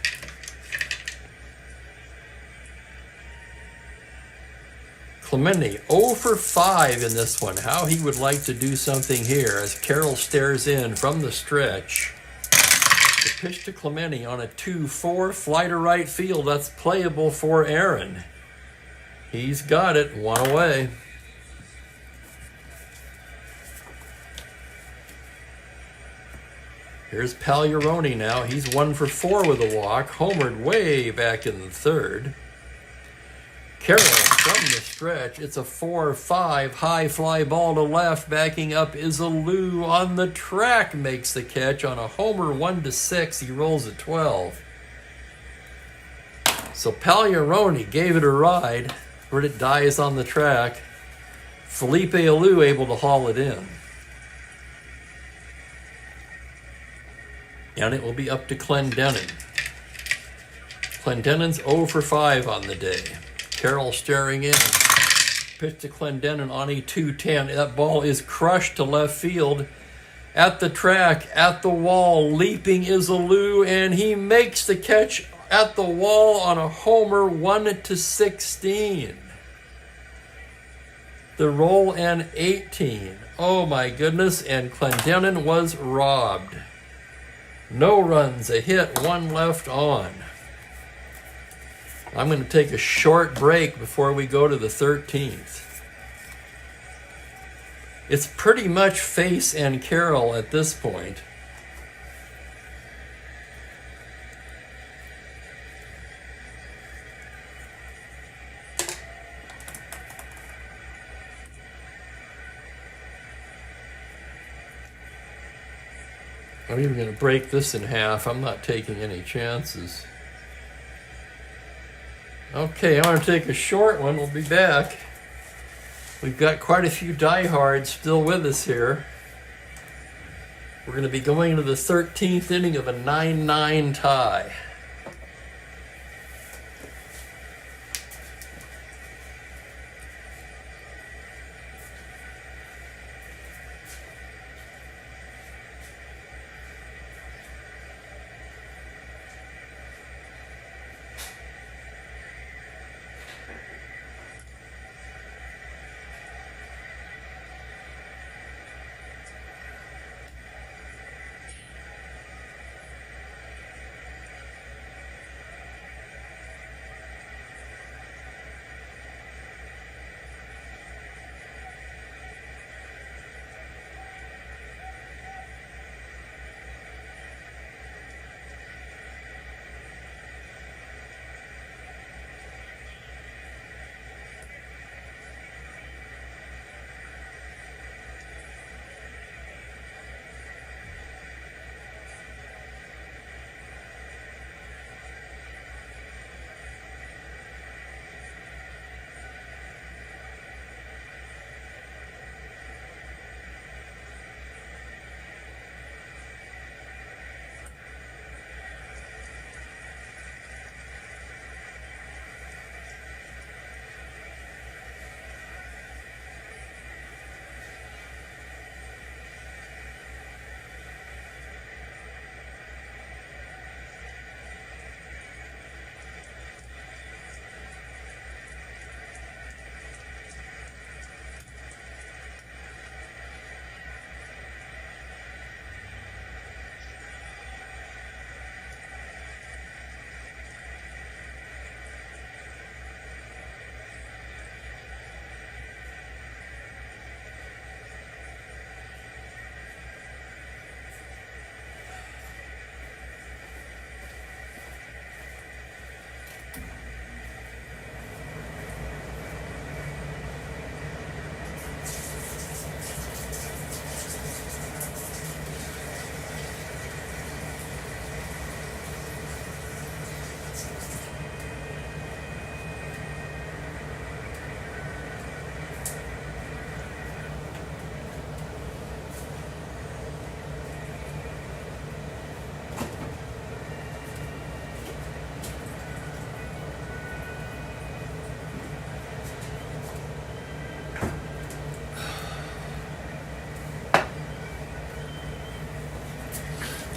Speaker 1: Clemente 0 for 5 in this one. How he would like to do something here as Carroll stares in from the stretch. The pitch to Clemente on a 2-4, fly to right field. That's playable for Aaron. He's got it, 1 away. Here's Pagliarone now. He's 1 for 4 with a walk. Homered way back in the third. Carroll from the stretch. It's a 4-5 high fly ball to left. Backing up is Alou on the track. Makes the catch on a homer 1-6. He rolls a 12. So Pagliarone gave it a ride. Where it dies on the track. Felipe Alou able to haul it in. And it will be up to Clendenin. Clendenin's 0 for 5 on the day. Carroll staring in. Pitch to Clendenin on a 2-10. That ball is crushed to left field. At the track, at the wall, leaping is Alou, and he makes the catch at the wall on a homer 1-16. The roll and 18. Oh my goodness, and Clendenin was robbed. No runs, a hit, 1 left on. I'm going to take a short break before we go to the 13th. It's pretty much Face and Carroll at this point. I'm even going to break this in half. I'm not taking any chances. Okay, I'm going to take a short one. We'll be back. We've got quite a few diehards still with us here. We're going to be going into the 13th inning of a 9-9 tie.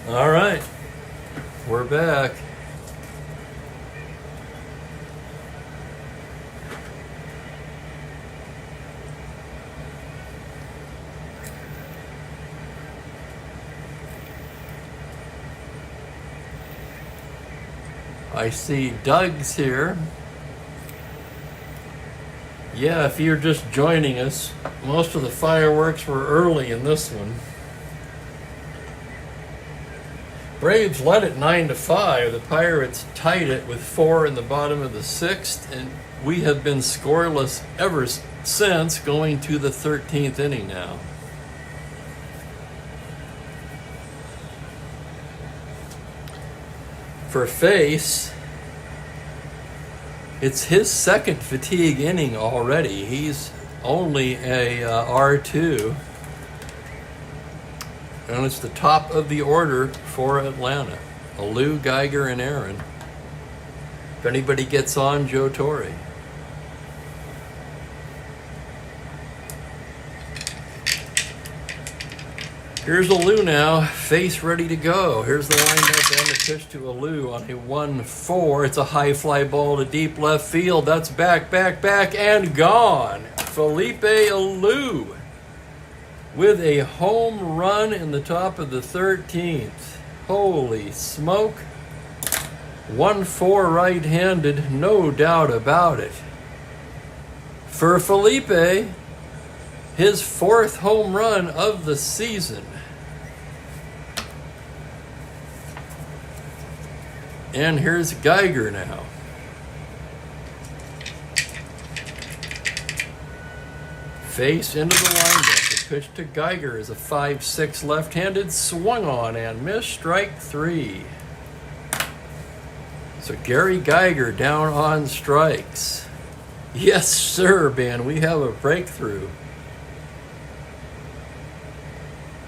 Speaker 1: All right, we're back. I see Doug's here. Yeah, if you're just joining us, most of the fireworks were early in this one. Braves led it 9-5. The Pirates tied it with 4 in the bottom of the 6th, and we have been scoreless ever since, going to the 13th inning now. For Face, it's his second fatigue inning already. He's only a R2. And it's the top of the order for Atlanta. Alou, Geiger, and Aaron. If anybody gets on, Joe Torre. Here's Alou now, Face ready to go. Here's the windup and the pitch to Alou on a 1-4. It's a high fly ball to deep left field. That's back, and gone. Felipe Alou with a home run in the top of the 13th. Holy smoke. 1-4 right-handed, no doubt about it. For Felipe, his 4th home run of the season. And here's Geiger now. Face into the windup. The pitch to Geiger is a 5-6 left-handed, swung on and missed, strike 3. So Gary Geiger down on strikes. Yes, sir, Ben, we have a breakthrough.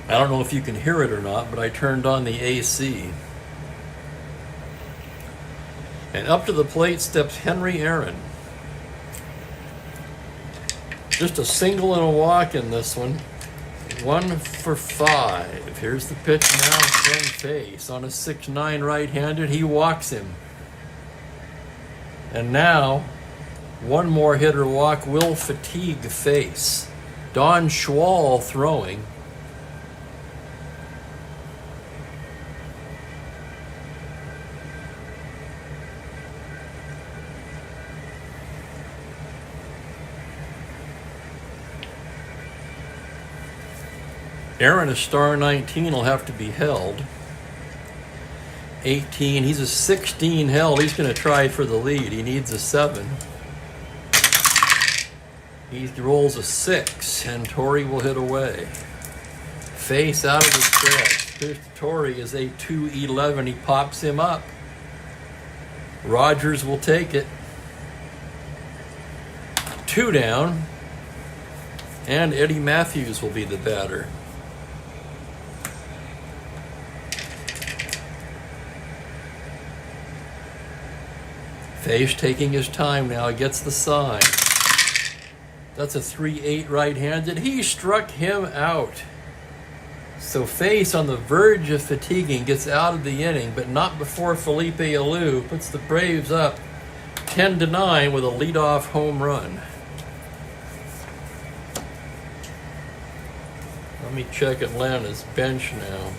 Speaker 1: I don't know if you can hear it or not, but I turned on the AC. And up to the plate steps Henry Aaron. Just a single and a walk in this one. 1 for 5. Here's the pitch now from Face. On a 6-9 right-handed, he walks him. And now, one more hitter walk will fatigue Face. Don Schwall throwing. Aaron, a star 19, will have to be held. 18, he's a 16 held. He's going to try for the lead. He needs a 7. He rolls a 6, and Torre will hit away. Face out of the stretch. Torre is a 2-11. He pops him up. Rogers will take it. 2 down. And Eddie Matthews will be the batter. Face taking his time now, gets the sign. That's a 3-8 right-handed. He struck him out. So Face on the verge of fatiguing gets out of the inning, but not before Felipe Alou puts the Braves up 10-9 with a leadoff home run. Let me check Atlanta's bench now.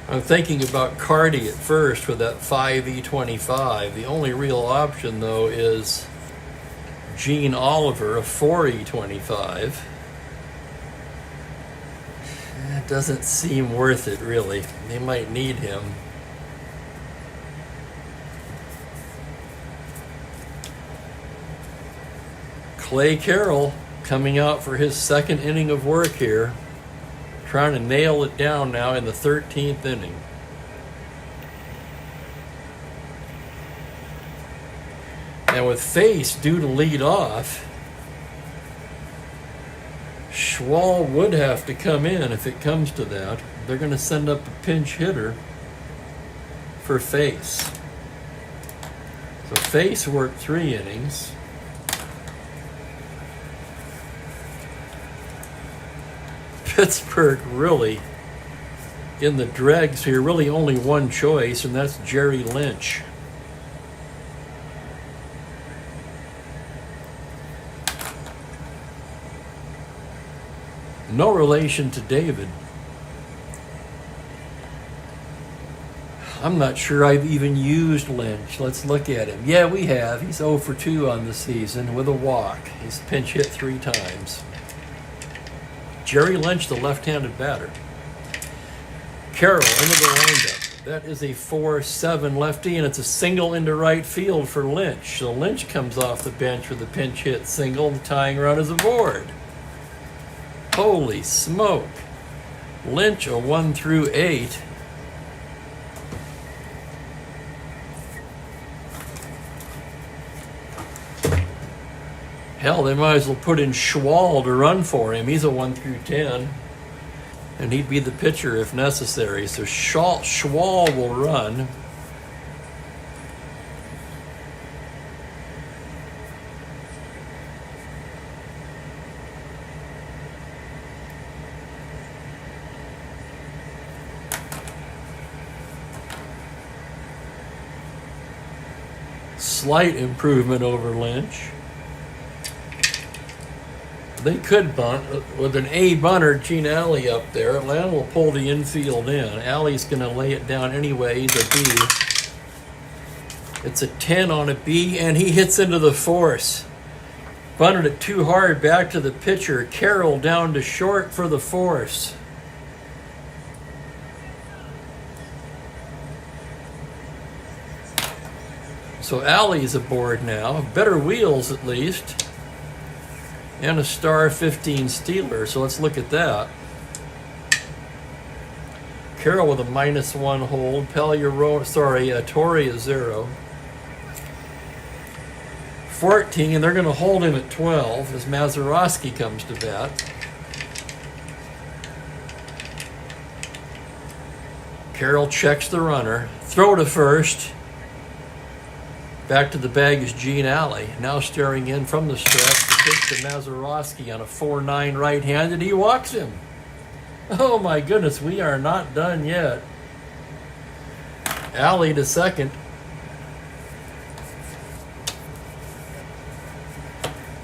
Speaker 1: I'm thinking about Cardi at first with that 5E25. The only real option, though, is Gene Oliver, a 4E25. It doesn't seem worth it, really. They might need him. Clay Carroll coming out for his second inning of work here. Trying to nail it down now in the 13th inning. And with Face due to lead off, Schwall would have to come in if it comes to that. They're going to send up a pinch hitter for Face. So Face worked 3 innings. Pittsburgh really in the dregs here. Really only one choice, and that's Jerry Lynch. No relation to David. I'm not sure I've even used Lynch. Let's look at him. Yeah, we have. He's 0 for 2 on the season with a walk. He's pinch hit 3 times. Jerry Lynch, the left-handed batter. Carroll into the windup. That is a 4-7 lefty, and it's a single into right field for Lynch. So Lynch comes off the bench with a pinch hit single, and the tying run is aboard. Holy smoke. Lynch a 1 through 8. Hell, they might as well put in Schwal to run for him. He's a 1 through 10. And he'd be the pitcher if necessary. So Schwal will run. Slight improvement over Lynch. They could bunt with an A bunter, Gene Alley up there. Atlanta will pull the infield in. Alley's going to lay it down anyway. He's a B. It's a 10 on a B, and he hits into the force. Bunted it too hard back to the pitcher. Carroll down to short for the force. So Alley's aboard now. Better wheels at least. And a star 15 Steeler, so let's look at that. Carroll with a -1 hold. Torrey is 0. 14, they're going to hold him at 12 as Mazeroski comes to bat. Carroll checks the runner. Throw to first. Back to the bag is Gene Alley. Now staring in from the stretch. The pitch to Mazeroski on a 4-9 right-handed. He walks him. Oh my goodness, we are not done yet. Alley to second.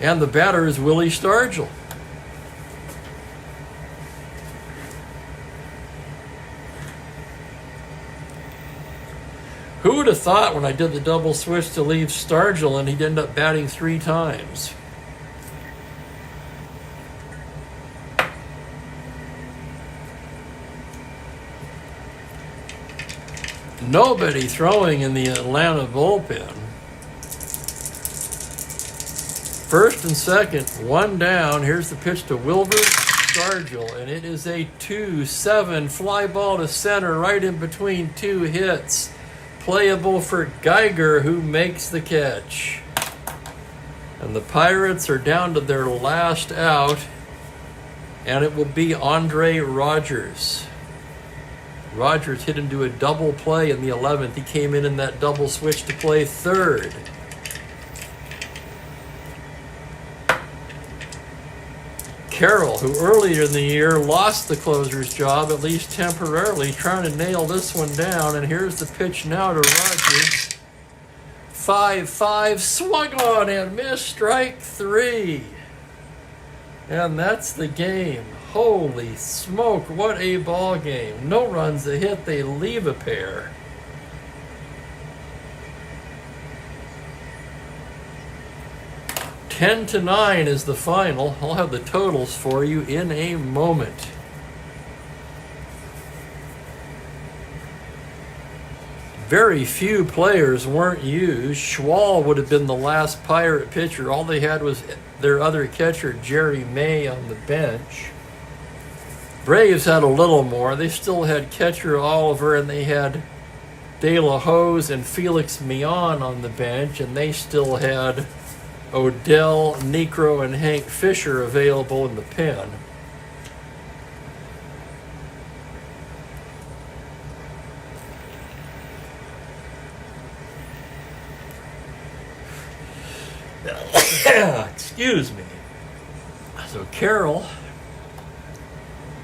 Speaker 1: And the batter is Willie Stargell. Who would have thought when I did the double switch to leave Stargell and he'd end up batting 3 times? Nobody throwing in the Atlanta bullpen. First and second, 1 down. Here's the pitch to Wilbur Stargell, and it is a 2-7 fly ball to center right in between 2 hits. Playable for Geiger, who makes the catch. And the Pirates are down to their last out, and it will be Andre Rogers. Rogers hit into a double play in the 11th. He came in that double switch to play third. Carroll, who earlier in the year lost the closer's job, at least temporarily, trying to nail this one down. And here's the pitch now to Rogers. 5-5, swung on and missed, strike 3. And that's the game. Holy smoke, what a ball game. No runs a hit, they leave a pair. Ten to 9 is the final. I'll have the totals for you in a moment. Very few players weren't used. Schwal would have been the last Pirate pitcher. All they had was their other catcher, Jerry May, on the bench. Braves had a little more. They still had catcher Oliver, and they had De La Hoz and Felix Mion on the bench, and they still had Odell, Necro, and Hank Fisher available in the pen. Excuse me. So Carroll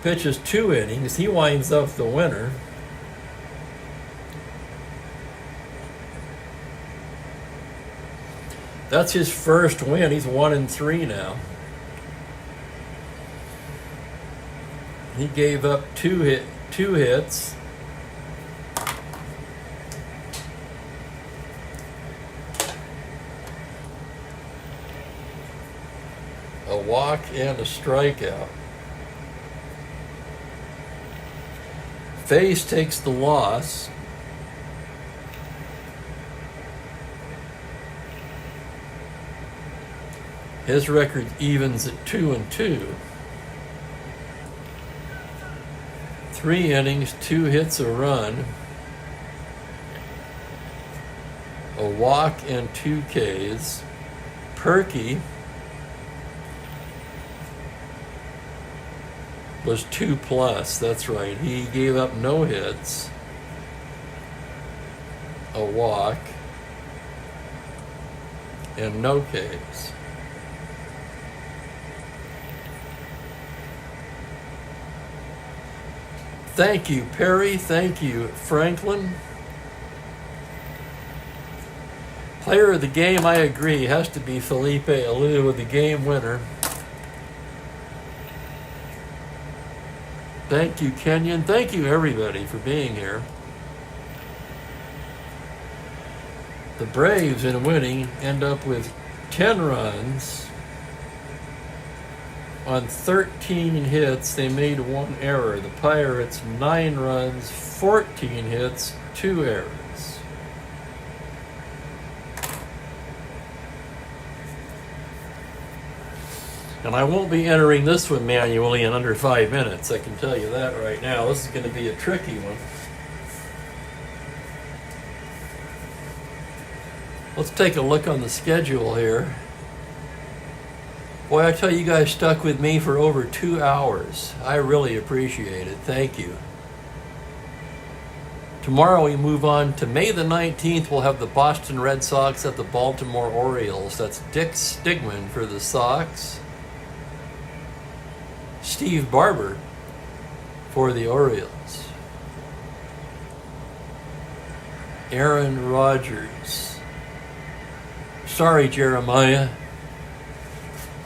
Speaker 1: pitches 2 innings. He winds up the winner. That's his first win. He's 1-3 now. He gave up two hits. A walk and a strikeout. Face takes the loss. His record evens at 2-2. 3 innings, 2 hits, a run, a walk, and 2 Ks. Perky was 2+. That's right. He gave up no hits, a walk, and no Ks. Thank you, Perry. Thank you, Franklin. Player of the game, I agree, has to be Felipe Alou with the game winner. Thank you, Kenyon. Thank you, everybody, for being here. The Braves, in winning, end up with 10 runs. On 13 hits, they made 1 error. The Pirates, 9 runs, 14 hits, 2 errors. And I won't be entering this one manually in under 5 minutes. I can tell you that right now. This is going to be a tricky one. Let's take a look on the schedule here. Boy, I tell you guys stuck with me for over 2 hours. I really appreciate it. Thank you. Tomorrow we move on to May the 19th. We'll have the Boston Red Sox at the Baltimore Orioles. That's Dick Stigman for the Sox. Steve Barber for the Orioles. Aaron Rodgers. Sorry, Jeremiah.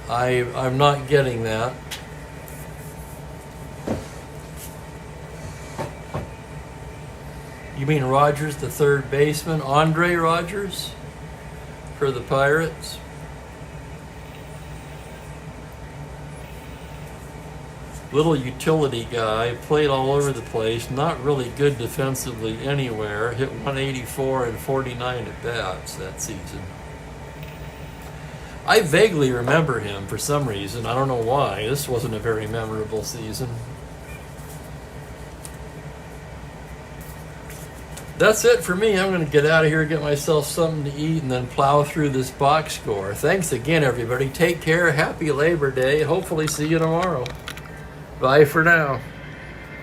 Speaker 1: I'm not getting that. You mean Rodgers, the third baseman? Andre Rodgers for the Pirates? Little utility guy, played all over the place, not really good defensively anywhere, hit 184 and 49 at bats that season. I vaguely remember him for some reason. I don't know why. This wasn't a very memorable season. That's it for me. I'm going to get out of here, get myself something to eat, and then plow through this box score. Thanks again, everybody. Take care. Happy Labor Day. Hopefully see you tomorrow. Bye for now.